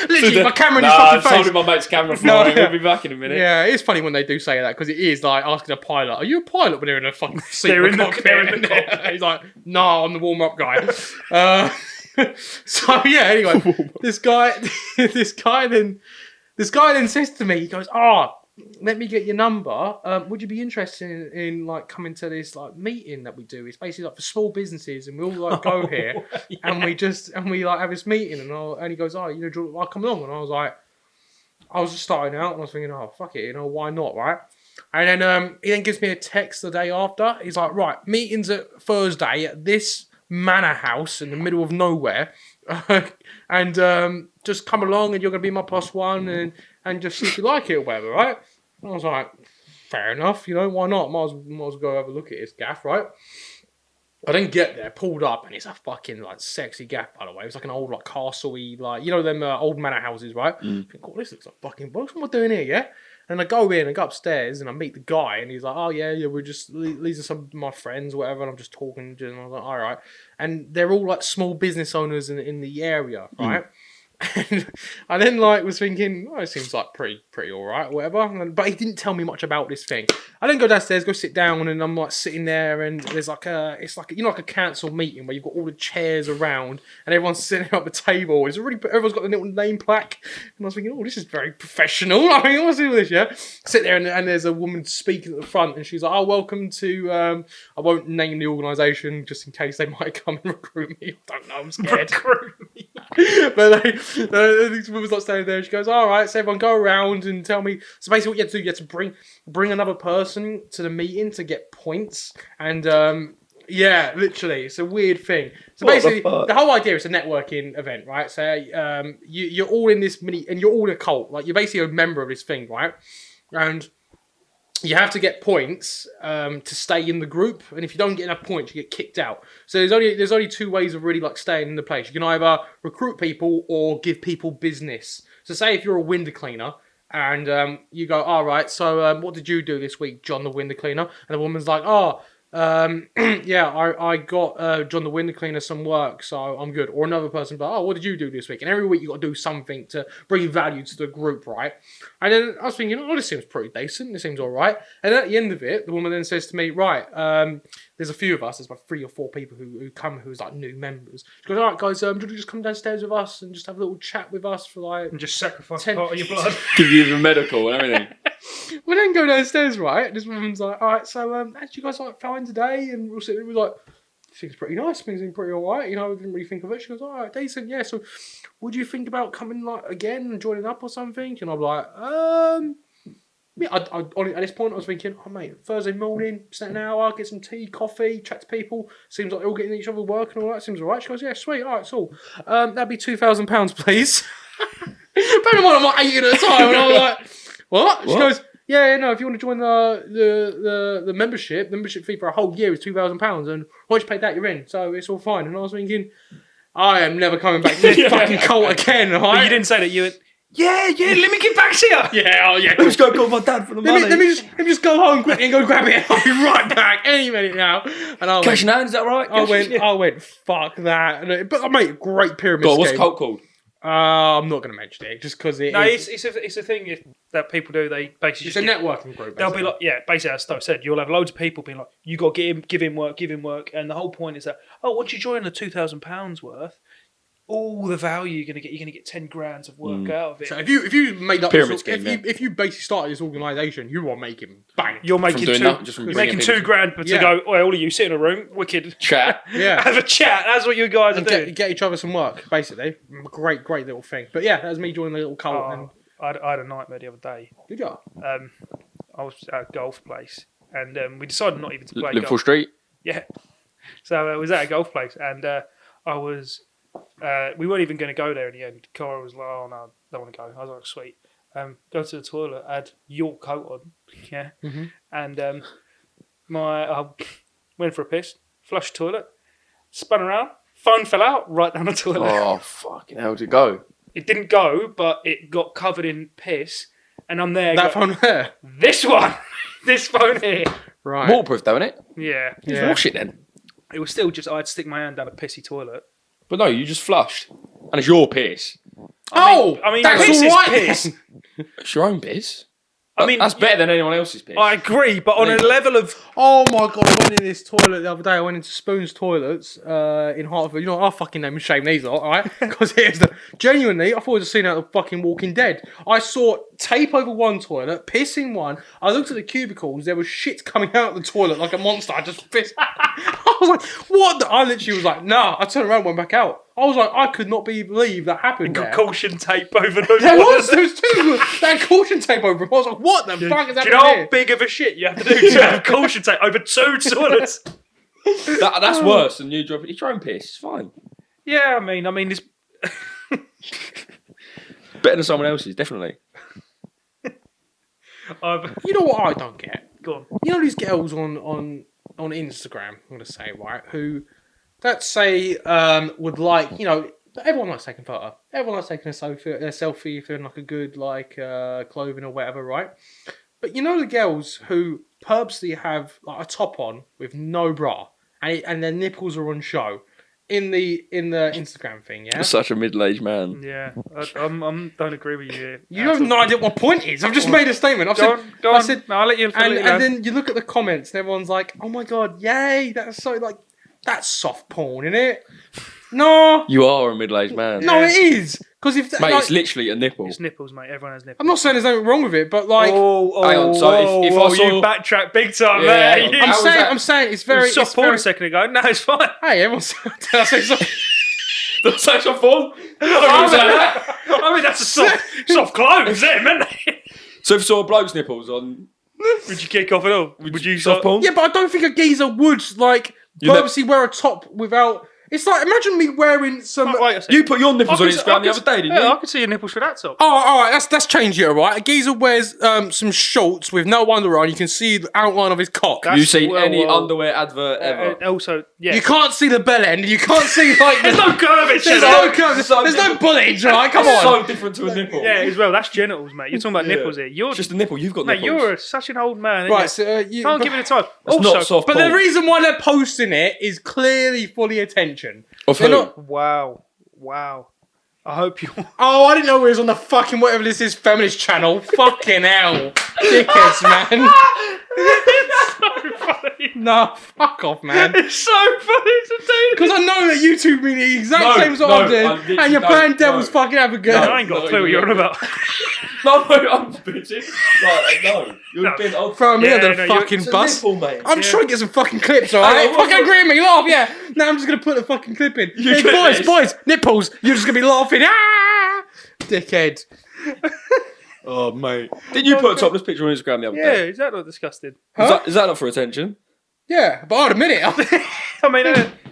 literally my camera in his fucking face." holding my mate's camera for No, him. yeah. We'll be back in a minute. Yeah, it's funny when they do say that because it is like asking a pilot, "Are you a pilot?" when they're in a fucking seat. They're in the cockpit. cockpit. He's like, "No, I'm the warm-up guy." So yeah, anyway, this guy then says to me, he goes, "Oh, let me get your number. Would you be interested in like coming to this like meeting that we do? It's basically like for small businesses, and we all like go here and we like have this meeting." And he goes, "Oh, you know, I'll come along." And I was just starting out, and I was thinking, "Oh, fuck it, you know, why not, right?" And then he then gives me a text the day after. He's like, "Right, meetings at Thursday at this manor house in the middle of nowhere. and just come along and you're going to be my +1 and just see if you like it or whatever, right? And I was like, fair enough, why not? Might as well go have a look at his gaff, right? I didn't get there, pulled up, and it's a fucking sexy gaff, by the way. It was like an old castle-y, them old manor houses, right? I think, oh, this looks like fucking what am I doing here, yeah? And I go in and go upstairs and I meet the guy and he's like, oh yeah, these are some of my friends or whatever, and I'm just talking to them. And I was like, all right. And they're all small business owners in the area, right? And I then was thinking, oh, it seems pretty all right, whatever. But he didn't tell me much about this thing. I then go downstairs, go sit down, and I'm sitting there, and there's like a council meeting where you've got all the chairs around, and everyone's sitting at the table. Everyone's got the little name plaque, and I was thinking, oh, this is very professional. I mean, what's doing this? Yeah, sit there, and there's a woman speaking at the front, and she's like, oh, welcome to. I won't name the organisation just in case they might come and recruit me. I don't know, I'm scared. Recruit me. But this woman's standing there and she goes, all right, so everyone go around and tell me. So basically what you have to do, you have to bring another person to the meeting to get points. And yeah, literally, it's a weird thing. So basically, the whole idea is a networking event, right? So you're all in this and you're all in a cult. You're basically a member of this thing, right? And you have to get points to stay in the group, and if you don't get enough points, you get kicked out. So there's only two ways of really staying in the place. You can either recruit people or give people business. So say if you're a window cleaner and you go, all right, so what did you do this week, John the window cleaner? And the woman's like, oh, yeah, I got John the window cleaner some work, so I'm good. Or another person, but oh, what did you do this week? And every week you got to do something to bring value to the group, right? And then I was thinking, oh, this seems pretty decent. This seems all right. And at the end of it, the woman then says to me, right, there's a few of us. There's about 3 or 4 people who come who's new members. She goes, all right, guys, do you just come downstairs with us and just have a little chat with us for and just sacrifice part of your blood. Give you the medical and everything. We then go downstairs, right? This woman's like, all right, so how did you guys fine today? And we'll sit there, we're like, things pretty nice, things seem pretty all right. I didn't really think of it. She goes, all right, decent, yeah. So would you think about coming again and joining up or something? And I'm like, yeah, at this point I was thinking, oh mate, Thursday morning, spend an hour, get some tea, coffee, chat to people. Seems like they're all getting each other work and all that. Seems all right. She goes, yeah, sweet, all right, so that'd be £2,000, please. Bear in mind, I'm like 18 at the time, and I was like, what? She goes, yeah, no, if you want to join the membership fee for a whole year is £2,000, and once you pay that, you're in, so it's all fine. And I was thinking, I am never coming back to this fucking cult again, right? But you didn't say that, you went, yeah, let me get back to you. Yeah, Let me just go call my dad for the money. Let me just go home quickly and go grab it. I'll be right back any minute now. And I Cash in hand, is that right? I went, fuck that. But I made great pyramid scheme. What's the cult called? I'm not going to mention it just because it's a thing that people do. They basically it's a networking group. They'll be like, yeah, basically as Stowe said, you'll have loads of people being like, you got to give him work, and the whole point is that once you join the £2,000 worth, all the value you're gonna get 10 grand of work out of it. So if you made up pyramid scheme, if you basically started this organisation, you are making bang. You're making £2 grand, but to go, all of you sit in a room, wicked chat, have a chat. That's what you guys are doing. Get each other some work, basically. Great little thing. But yeah, that was me joining the little cult. And I had a nightmare the other day. Did you? I was at a golf place, and we decided not even to play Liverpool golf. Street. Yeah. So I was at a golf place, and I was. We weren't even going to go there in the end. Cora was like, "Oh no, I don't want to go." I was like, "Sweet." Go to the toilet. I had your coat on, yeah, and I went for a piss, flushed toilet, spun around, phone fell out right down the toilet. Oh fucking hell! Did it go? It didn't go, but it got covered in piss, and I'm there. That phone there. This one, this phone here. Right. Waterproof though, isn't it? Yeah. Just wash it then. It was still just I had to stick my hand down a pissy toilet. But no, you just flushed, and it's your piss. I mean, that's piss all right. is piss. It's your own piss. I mean, that's better than anyone else's piss. I agree, but on a level of Oh my god, I went in this toilet the other day. I went into Spoon's Toilets in Hartford. You know, our fucking name is shame these lot, alright? Because genuinely, I thought it was a scene out of fucking Walking Dead. I saw tape over one toilet, piss in one. I looked at the cubicles, there was shit coming out of the toilet like a monster. I just pissed. I was like, what? I literally was like, nah. I turned around and went back out. I was like, I could not believe that happened. got caution tape over those. There was two. They had caution tape over them. I was like, what the fuck is happening? Do you know how big of a shit you have to do to have caution tape over 2 toilets? That's worse than you dropping your own piss. It's fine. Yeah, I mean, Better than someone else's, definitely. You know what I don't get? Go on. You know these girls on Instagram, I'm going to say, right, who, let's say, would like, you know, everyone likes taking a photo. Everyone likes taking a selfie, feeling like a good, like, clothing or whatever, right? But you know the girls who purposely have like a top on with no bra and their nipples are on show in the Instagram thing, yeah? You're such a middle-aged man. Yeah, I don't agree with you here. You have no idea what my point is. I've just made a statement. Go on. I said, No, I'll let you. and then you look at the comments and everyone's like, "Oh my god, yay! That's so like that's soft porn, isn't it?" No, You are a middle-aged man. no, it is because if Mate, like, it's literally a nipple. It's nipples, mate. Everyone has nipples. I'm not saying there's nothing wrong with it, but like Hang on, so if I saw- you backtrack big time, Yeah, mate. hang on. How was that? I'm saying it's It was very soft it's porn very, a second ago. No, it's fine. Hey, everyone's did I say something? That's such a porn. I mean, that's a soft clothes, isn't it? So if you saw a bloke's nipples on, Would you kick off at all? Would you soft porn? Yeah, but I don't think a geezer would like You purposely wear a top without. It's like imagine me wearing some. Wait a second. You put your nipples I on could- Instagram I the could- other day, didn't Yeah, I you? could see your nipples through that top. Oh, all right. That's changed it, all right. A geezer wears some shorts with no underwear on. You can see the outline of his cock. That's- You seen well, any well, underwear advert ever? And also, yeah. You can't see the bell end. You can't see like. There's no curvature. There's no curve. so There's no different. bulge, right? Come That's on. so different to a nipple. Yeah, as well. That's genitals, mate. You're talking about Yeah. nipples here. You're It's just a nipple. You've got mate. nipples. You're such an old man. Aren't Right. You? So, you, Can't but, give it a time. That's Also, not soft but porn. the reason why they're posting it is clearly fully attention. Of They're who? not. Wow. I hope you. Oh, I didn't know it was on the fucking whatever this is feminist channel. Fucking hell, dickheads, man. It's so funny. No, fuck off, man. It's so funny to do. Because I know that you two mean the exact No, same as what no, I'm I doing, literally and you're don't, playing devil's no. fucking advocate. No. I ain't got a clue what you're on about. No, I'm bitching. Like, no. You're No. being old. Throw me Yeah, under no, the you're- fucking It's a bus. nipple, mate. I'm Yeah. trying to get some fucking clips, alright? Hang on, Fucking what- agree with me, laugh, yeah. Now I'm just gonna put the fucking clip in. You Hey, clip boys, this. boys, nipples. You're just gonna be laughing. Ah, dickhead. Oh, mate. Didn't you put a topless picture on Instagram the other Yeah, day? is that not disgusting? Huh? Is that not for attention? Yeah, but I'd admit it. I mean,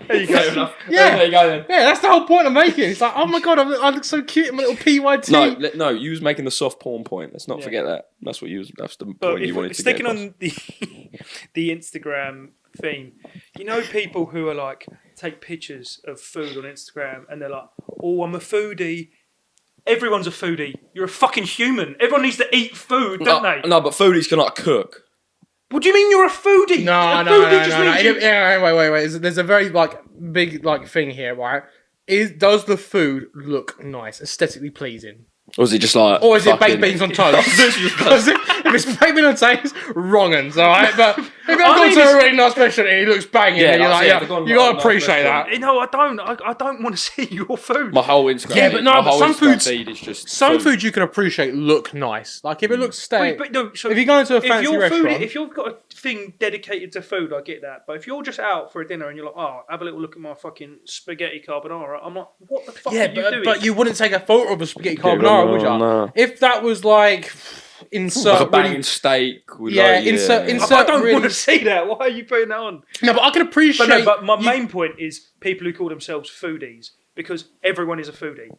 there you Fair go. enough. Yeah. There you go then. Yeah, that's the whole point I'm making. It's like, oh my god, I look so cute in my little PYT. No, you was making the soft porn point. Let's not Yeah. forget that. That's what you was. That's the But point you if wanted to sticking get. on the Instagram theme, you know, people who are like take pictures of food on Instagram and they're like, "Oh, I'm a foodie." Everyone's a foodie. You're a fucking human. Everyone needs to eat food, don't they? No, but foodies can like cook. What do you mean you're a foodie? No, a no, foodie no, just no, no. means you- Yeah, wait. There's a very like big like thing here, right? Does the food look nice, aesthetically pleasing, Or is it just like? or is it fucking- baked beans on toast? Because if it's baked beans on toast, wrong uns, all right. But if I've gone mean, to a it's- really nice restaurant and it looks banging, Yeah, then you're that's like, it. yeah, They've gone you to a gotta nice appreciate restaurant. that. No, I don't. I don't want to see your food. My whole Instagram. Yeah, but no, my but whole some Instagram foods- feed is just Some food you can appreciate look nice. Like if it looks steak. But no, so If you go into a if fancy your restaurant, food, if you've got a thing dedicated to food, I get that. But if you're just out for a dinner and you're like, "Oh, have a little look at my fucking spaghetti carbonara," I'm like, "What the fuck yeah, are you doing?" but you wouldn't take a photo of a spaghetti Yeah, carbonara, would you? no. If that was like insert like a banging really- steak. With Yeah, like, insert- I insert- don't really- want to see that. Why are you putting that on? No, but I can appreciate. But no, but my you- main point is people who call themselves foodies because everyone is a foodie.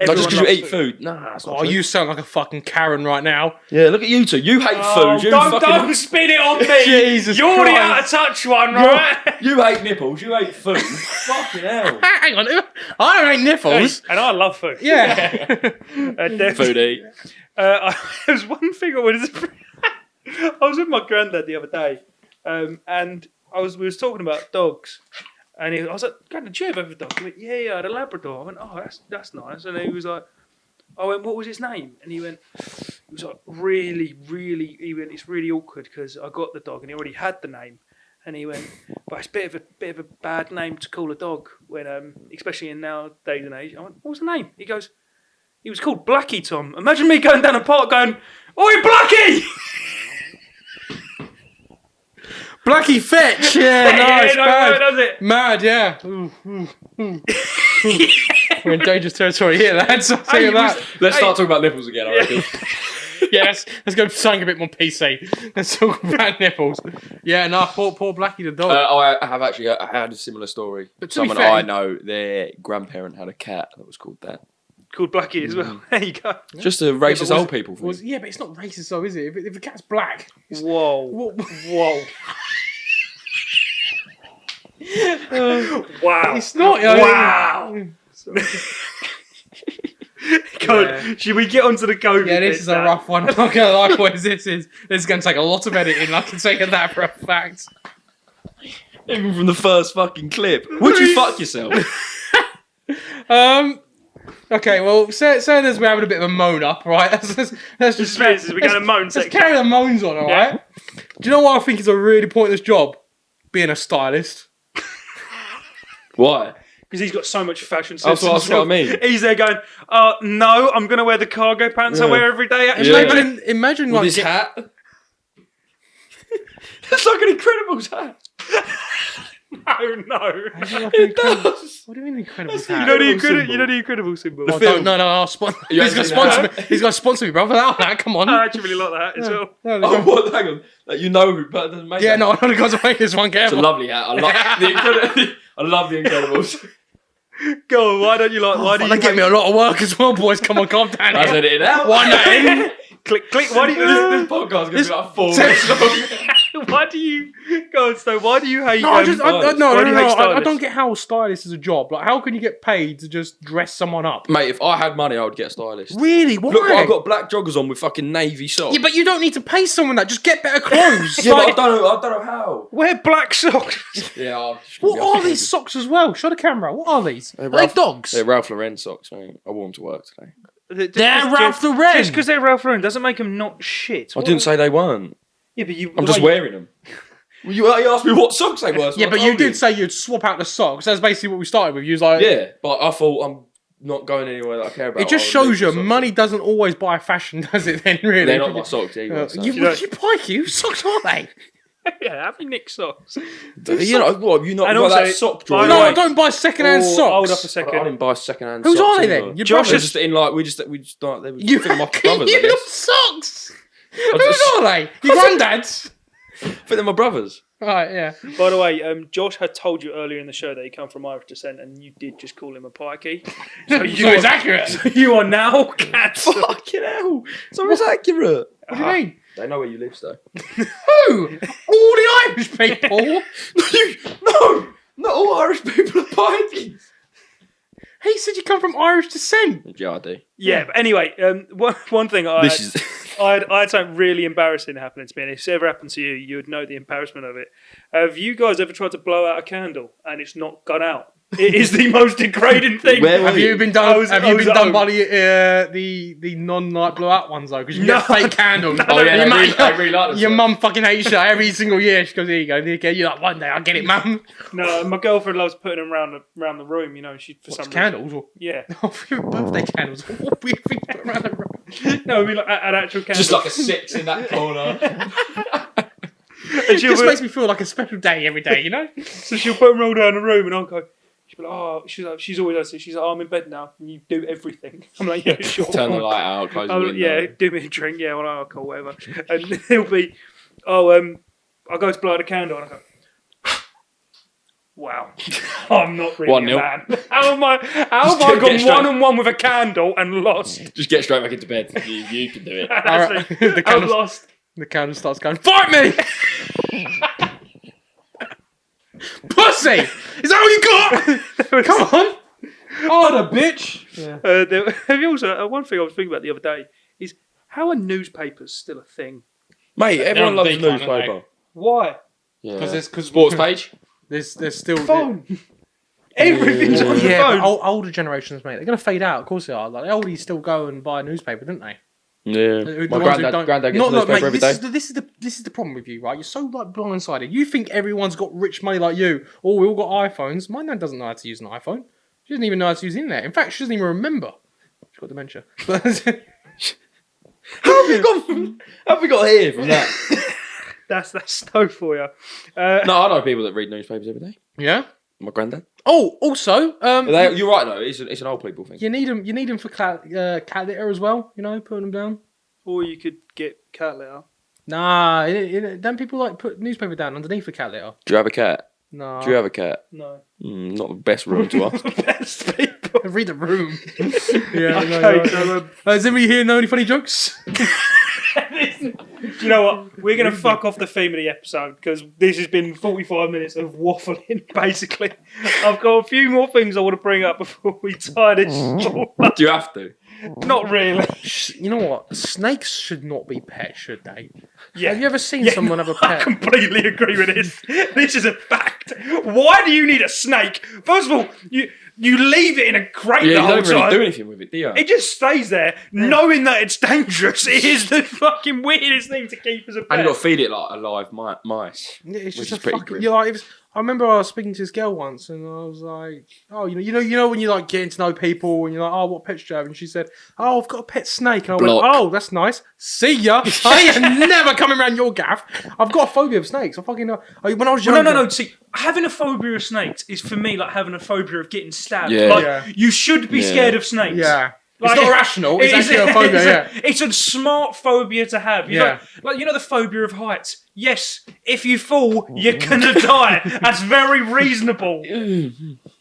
Not just because you loves eat food. Nah, that's not Oh, true. you sound like a fucking Karen right now. Yeah, look at you two. You hate Oh, food. You don't fucking. spin it on me. Jesus You're already Christ. out of touch one, right? You hate nipples. You hate food. Fucking hell. Hang on, I don't eat nipples. And I love food. Yeah. Foodie. There's one thing I wanted to. I was with my granddad the other day, and we was talking about dogs, and I was like, "Granddad, do you have a dog?" He went, "Yeah, I had a Labrador." I went, "Oh, that's nice." And he was like, I went, "What was his name?" And he went, "It was like really." He went, "It's really awkward because I got the dog and he already had the name." And he went, "But it's a bit of a bad name to call a dog when, especially in nowadays and age." I went, "What was the name?" He goes, "He was called Blackie, Tom." Imagine me going down a park going, "Oi, Blackie!" Blackie Fetch. Yeah, nice. no, bad. does it? Mad, yeah. We're in dangerous territory here, lads. I'll tell Hey, you he was- that. Let's start talking about nipples again, I reckon. Yeah, let's go something a bit more PC. Let's talk about nipples. Yeah, no, poor Blackie the dog. I have actually I had a similar story. But to be Someone fair- I know, their grandparent had a cat that was called that. Called Blackie as well. There you go. Just a racist was old it- people thing. yeah, but it's not racist, though, is it? If the cat's black, Whoa. what? Whoa. Wow. It's not. Wow. God, Yeah. should we get onto the COVID? Yeah, this bit is a now? rough one. I'm not gonna lie, boys. This is going to take a lot of editing. I can tell you that for a fact. Even from the first fucking clip. Would you fuck yourself? Okay, well, say as we're having a bit of a moan up, right? Let's just Spencer, we're going to moan let's section. carry the moans on, all right? Do you know what I think is a really pointless job? Being a stylist. Why? Because he's got so much fashion sense. That's what I mean. He's there going, no, I'm going to wear the cargo pants I Yeah. wear every day. Yeah. Imagine With like his hat? That's like an Incredibles hat. No. It does. What do you mean incredible? That's the You know the Incredible incredible, you know the incredible symbol. The Oh, film. no, I'll You he's ain't gonna seen sponsor me. that? He's gonna sponsor me, brother. Oh, come on. I actually really like that as well. Oh, what? Hang on. Like, you know who, but it doesn't make Yeah, that. no, I'm not going to make this one It's a careful. lovely hat. I love I love the Incredibles. Go on, why don't you like? Why do They you? get me a lot of work as well, boys. Come on, calm down. I here. said it out. One in. Click, click. Why do you? This podcast is going to be like 4 minutes long. Why do you? Go on, Sto. Why do you hate? No, I just, why do you hate I stylists? don't get how a stylist is a job. Like, how can you get paid to just dress someone up? Mate, if I had money, I would get a stylist. Really? Why? Look, I've got black joggers on with fucking navy socks. Yeah, but you don't need to pay someone that. Just get better clothes. Yeah, Like, but I don't know how. Wear black socks. Yeah, what are these socks as well? Show the camera. What are these? Are they Ralph- dogs? They're Ralph Lauren socks, mate. I wore them to work today. They're Ralph Lauren. Just because they're Ralph Lauren doesn't make them not shit. I didn't say they weren't. Yeah, but you. I'm just wearing them. Well, you asked me what socks they were. So Yeah, I but you told did say you'd swap out the socks. That's basically what we started with. You was like, Yeah, but I thought I'm not going anywhere that I care about. it just I would shows you leave the socks money on. doesn't always buy fashion, does it? Then really, They're not my socks either. so. you pike you socks, are they? Yeah, have you nicked socks? You know what? Have you not And got also, that sock by drawer? the No, way- I don't buy second-hand Oh, socks. hold up a I second. didn't buy second-hand Whose socks. are they either. then? Your Josh brothers? Just in like we just like they were You I think my brothers. I your guess. socks. Whose just- are they? Your granddad's. I think they're my brothers. Right, yeah. By the way, Josh had told you earlier in the show that he come from Irish descent, and you did just call him a pikey. So So you it's are, accurate. you are now cancelled. Fucking hell! So it's accurate. What do you mean? They know where you live, though. Who? All the Irish people. No, not all Irish people are pikeys. He said you come from Irish descent. Yeah, I do. Yeah, but anyway, one thing I This is. I had something really embarrassing happening to me, and if it's ever happened to you, you would know the embarrassment of it. Have you guys ever tried to blow out a candle and it's not gone out? It is the most degrading thing. Where were Have you been I done? was- Have I you was been at done home. by the non-night blowout ones though? Because you get No. fake candles. Oh yeah, Your they mum- really like this Your stuff. mum fucking hates you every single year. She goes, "Here you go, here you go." You're like, "One day I'll get it, mum." No, my girlfriend loves putting them around the room. You know, she for some reason. Candles or Yeah. birthday candles? What weird thing to put around the room? No, I mean like an actual candle. Just like a 6 in that corner. and It she'll just put, makes me feel like a special day every day, you know? so she'll put them all down the room, and I'll go. She'll be like, oh, she's always like, she's like, oh, I'm in bed now. Can you do everything? I'm like, yeah, sure. Turn the light out, close the Oh, window. yeah, do me a drink. Yeah, well, I'll call whatever. And it'll be, I'll go to blow out a candle, and I go. Wow, I'm not really 1-0. a man. How have I Just gone get straight- 1-on-1 with a candle and lost? Just get straight back into bed. You can do it. Alright, the I've candle- lost. The candle starts going, "Fight me! Pussy! Is that all you got? Come on! Oh, the bitch! Yeah. Have you also one thing I was thinking about the other day is how are newspapers still a thing? Mate, everyone loves on the decline, aren't newspaper. Why? Yeah. Because Sports page. There's still Phone. Everything's on your Yeah, phone. but older generations, mate, they're gonna fade out. Of course they are. Like the oldies still go and buy a newspaper, don't they? Yeah. The My ones who don't- granddad gets Not- a not, newspaper mate, every this day. is the problem with you, right? You're so like blindsided. You think everyone's got rich money like you. Oh, we all got iPhones. My nan doesn't know how to use an iPhone. She doesn't even know how to use the internet. In fact, she doesn't even remember. She's got dementia. How have we got here from that? That's stove for you. No, I know people that read newspapers every day. Yeah. My granddad. Oh, also, You're right though. It's an old people thing. you need them for cat litter as well. You know, putting them down. Or you could get cat litter. Nah, don't people like put newspaper down underneath the cat litter? Do you have a cat? No. Do you have a cat? No. Not the best room to ask. Best people. Read the room. Yeah. Okay, so, Does anybody here know any funny jokes? do you know what? We're going to fuck off the theme of the episode because this has been 45 minutes of waffling, basically. I've got a few more things I want to bring up before we tie this all up. Do you have to? Not really. You know what? Snakes should not be pets, should they? Yeah. Have you ever seen someone have a I pet? completely agree with this. This is a fact. Why do you need a snake? First of all, you leave it in a crate Yeah, the you whole don't really time. do anything with it, do you? It just stays there, knowing that it's dangerous. It is the fucking weirdest thing to keep as a pet. And you got to feed it like alive mice. Yeah, it's Which just is a pretty fucking. grim. You're like, I remember I was speaking to this girl once, and I was like, "Oh, you know, when you like getting to know people, and you're like, oh, what pets do you have?" And she said, "Oh, I've got a pet snake." And I Block. went, "Oh, that's nice. See ya. I am never coming around your gaff. I've got a phobia of snakes. I fucking know. When I was Well, younger, no. See, having a phobia of snakes is for me like having a phobia of getting stabbed. Yeah. Like, Yeah. you should be Yeah. scared of snakes. Yeah, Like, it's not rational. It's actually a phobia. Yeah, It's a smart phobia to have. You Yeah. know, like, you know the phobia of heights? Yes, if you fall, you're gonna die. That's very reasonable.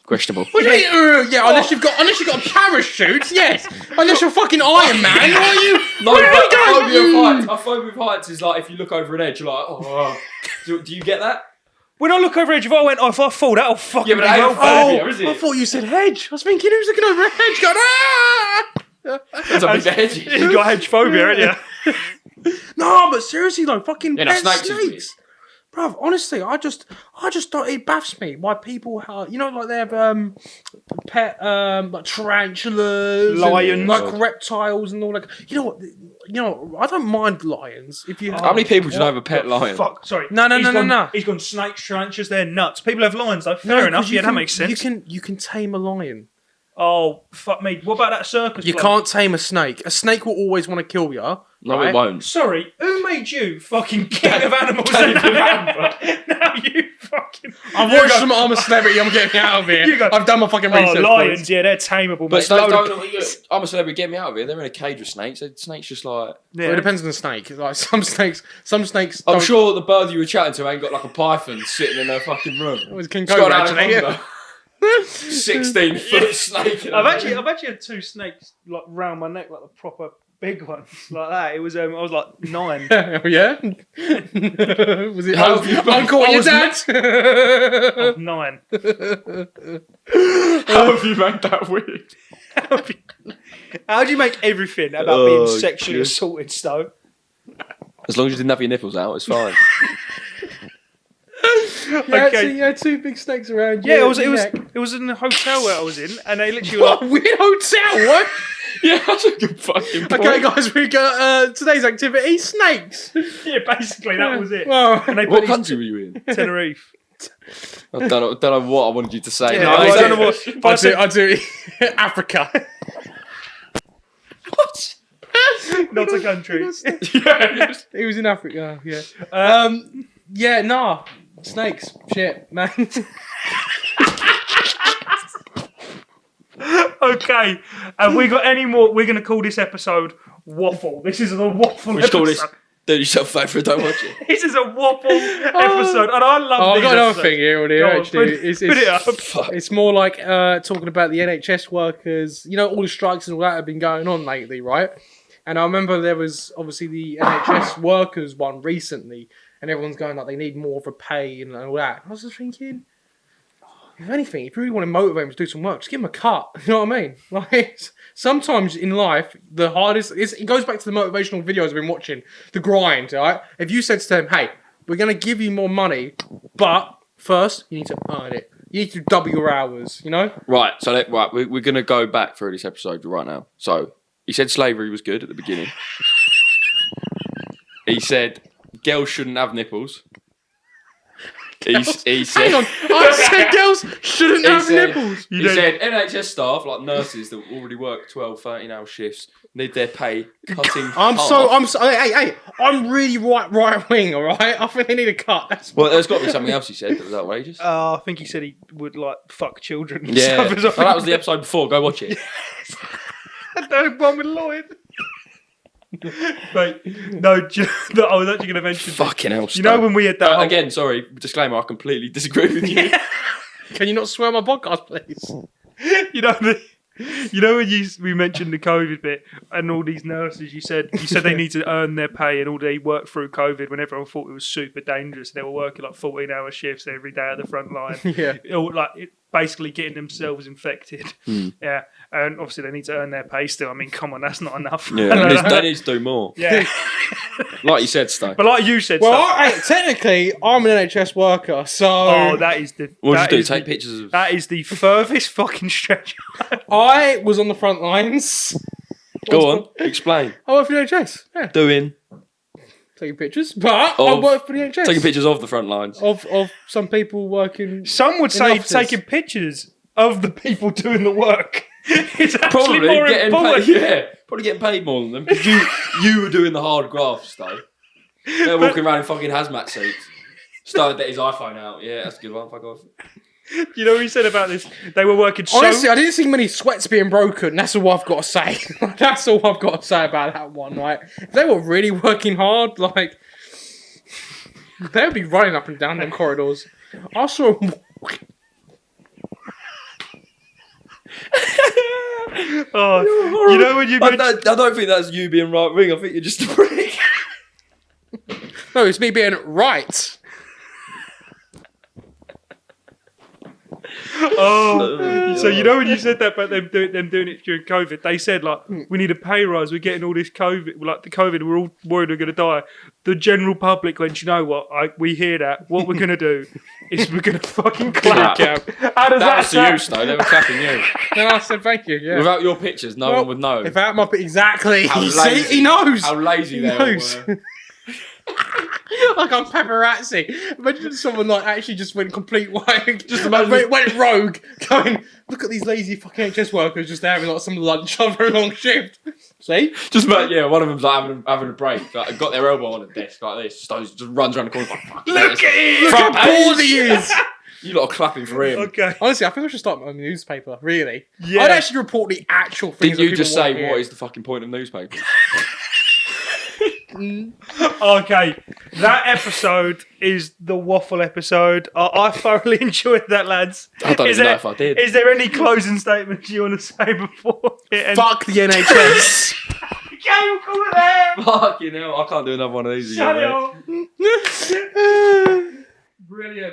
Questionable. What do you mean, yeah, unless you've got a parachute, yes. Unless you're fucking Iron Man, are you? No, Where are we but a going? phobia of heights. A phobia of heights is like if you look over an edge, you're like, oh. Do you get that? When I look over edge, if I fall, that'll fucking Yeah, but be that well ain't bad. phobia, is it? I thought you said hedge. I was thinking, who's looking over a hedge going, ah! That's a big hedge. You got hedge phobia, haven't you? No, but seriously though, fucking Yeah, no, pet snakes is snakes. Bruv, honestly, I just don't, it baffs me why people have, like they have pet like tarantulas, Lions. and, like reptiles and all that. You know what? I don't mind lions if you. How many people do you know have a pet lion? Fuck, sorry. No. He's gone snakes, tarantulas, they're nuts. People have lions though, No, fair enough. 'cause Yeah, you that can- makes sense. You can tame a lion. Oh, fuck me. What about that circus You bloke? can't tame a snake. A snake will always want to kill you. No, right? it won't. Sorry, who made you fucking king of animals in November? Now you fucking... I've You watched go, some I'm a Celebrity. I'm getting out of here. You go, I've done my fucking Oh, research. lions, boys. yeah, they're tameable, But mate. snakes Load of- don't. I'm a celebrity. Get me out of here. They're in a cage with snakes. Snakes just like. Yeah. Well, it depends on the snake. Like some snakes. I'm don't- sure the bird you were chatting to ain't got like a python sitting in their fucking room. It was King It's got Cobra, an actually. anaconda. 16-foot snake. in I've a actually had two snakes like round my neck, like the proper big ones, like that. It was I was like 9. Oh, yeah? Was it How have you Uncle and your dad? I was 9. How have you made that weird? How do you make everything about Oh, being sexually good. assaulted, Stowe? As long as you didn't have your nipples out, it's fine. Okay. You had two big snakes around you. Yeah, it was in the hotel where I was in, and they literally were What like, a weird hotel, what? Yeah, that's a good fucking point. Okay, guys, we got today's activity: snakes. yeah, basically that was it. Well, And they What put country were you in? these Tenerife. I don't know what I wanted you to say. Yeah, No, I I don't know what. If I said I do. Africa. What? not a country. Yeah. He was in Africa. Yeah. Yeah. Nah. Snakes. Shit, man. Okay, have we got any more? We're going to call this episode Waffle. This is the Waffle Let's call episode. this. Do yourself a favour, don't watch it. This is a Waffle episode, and I love Oh, I've these got another episodes. thing here. Go on, Actually, put it up. Fuck. It's more like talking about the NHS workers. You know, all the strikes and all that have been going on lately, right? And I remember there was obviously the NHS workers one recently, and everyone's going like they need more of a pay and all that. I was just thinking, if anything, if you really want to motivate them to do some work, just give them a cut. You know what I mean? Like sometimes in life, the hardest it goes back to the motivational videos I've been watching, the grind. Right? If you said to them, "Hey, we're going to give you more money, but first you need to earn it. You need to double your hours." You know? Right, so we're going to go back through this episode right now. So, he said slavery was good at the beginning. He said girls shouldn't have nipples. He said, Hang on, I said girls shouldn't have nipples. He said NHS staff, like nurses that already work 12, 13-hour shifts, need their pay cutting I'm half. so. Hey, I'm really right wing. All right, I think they need a cut. That's Well, there's got to be something else he said that was outrageous. I think he said he would like fuck children. And Yeah, stuff as well. oh, that was the episode before. Go watch it. The one with Lloyd. Mate, no, I was actually going to mention. Fucking hell. You know when we had that whole- again, sorry, disclaimer, I completely disagree with you. Can you not swear on my podcast, please? you know when we mentioned the COVID bit and all these nurses, you said they need to earn their pay and all they work through COVID when everyone thought it was super dangerous. They were working like 14-hour shifts every day at the front line. Yeah. Basically getting themselves infected. Yeah, and obviously they need to earn their pay still. I mean, come on, that's not enough. Yeah, they need to do more. Yeah. Like you said, Sto. But like you said, Well, technically, I'm an NHS worker, so that is the. What that did you do? is Take the- pictures of... That is the furthest fucking stretch. I was on the front lines. Go on, explain. I work for the NHS. Yeah, Doing... taking pictures, but I work for the NHS. Taking pictures of the front lines. of some people working. Some would In say offices. taking pictures of the people doing the work. It's actually Probably more getting important. paid. Yeah, probably getting paid more than them because you were doing the hard grafts, though. They're walking around in fucking hazmat suits. Started get his iPhone out. Yeah, that's a good one. Fuck off. You know what he said about this? They were working so. Honestly, I didn't see many sweats being broken. That's all I've got to say. That's all I've got to say about that one. Like, if they were really working hard, like, they would be running up and down them corridors. I saw them walking. Oh, you know when you mentioned. I don't think that's you being right wing. I think you're just a prick. No, it's me being right. Oh, so you know when you said that about them doing it during COVID, they said like we need a pay rise. We're getting all this COVID, like the COVID. We're all worried we're going to die. The general public went, you know what? We hear that. What we're going to do is we're going to fucking clap. Yeah. How does That was to you, sound? Sto. They were clapping you. Then I said thank you. Yeah. Without your pictures, no one would know. Without my exactly. How You lazy- see, he knows. How lazy He they all knows. were. Like I'm paparazzi. Imagine someone like actually just went complete white, just imagine- went rogue, going, look at these lazy fucking NHS workers just having like some lunch over a long shift. See? Just about, yeah, one of them's like having a break. Like, got their elbow on a desk like this. Sto just runs around the corner like, fuck, Look at him! Look Front how bored page. he is. You lot are clapping for him. Okay. Honestly, I think I should start my own newspaper. Really? Yeah. I'd actually report the actual things. Didn't you that just people say, want to what hear. is the fucking point of newspapers? Okay, that episode is the waffle episode. I thoroughly enjoyed that, lads. I don't Is even know there- if I did. Is there any closing statements you want to say before it ends? Fuck the NHS. Okay, we'll call it there. Fucking hell, I can't do another one of these Shut again, it mate. off. Brilliant.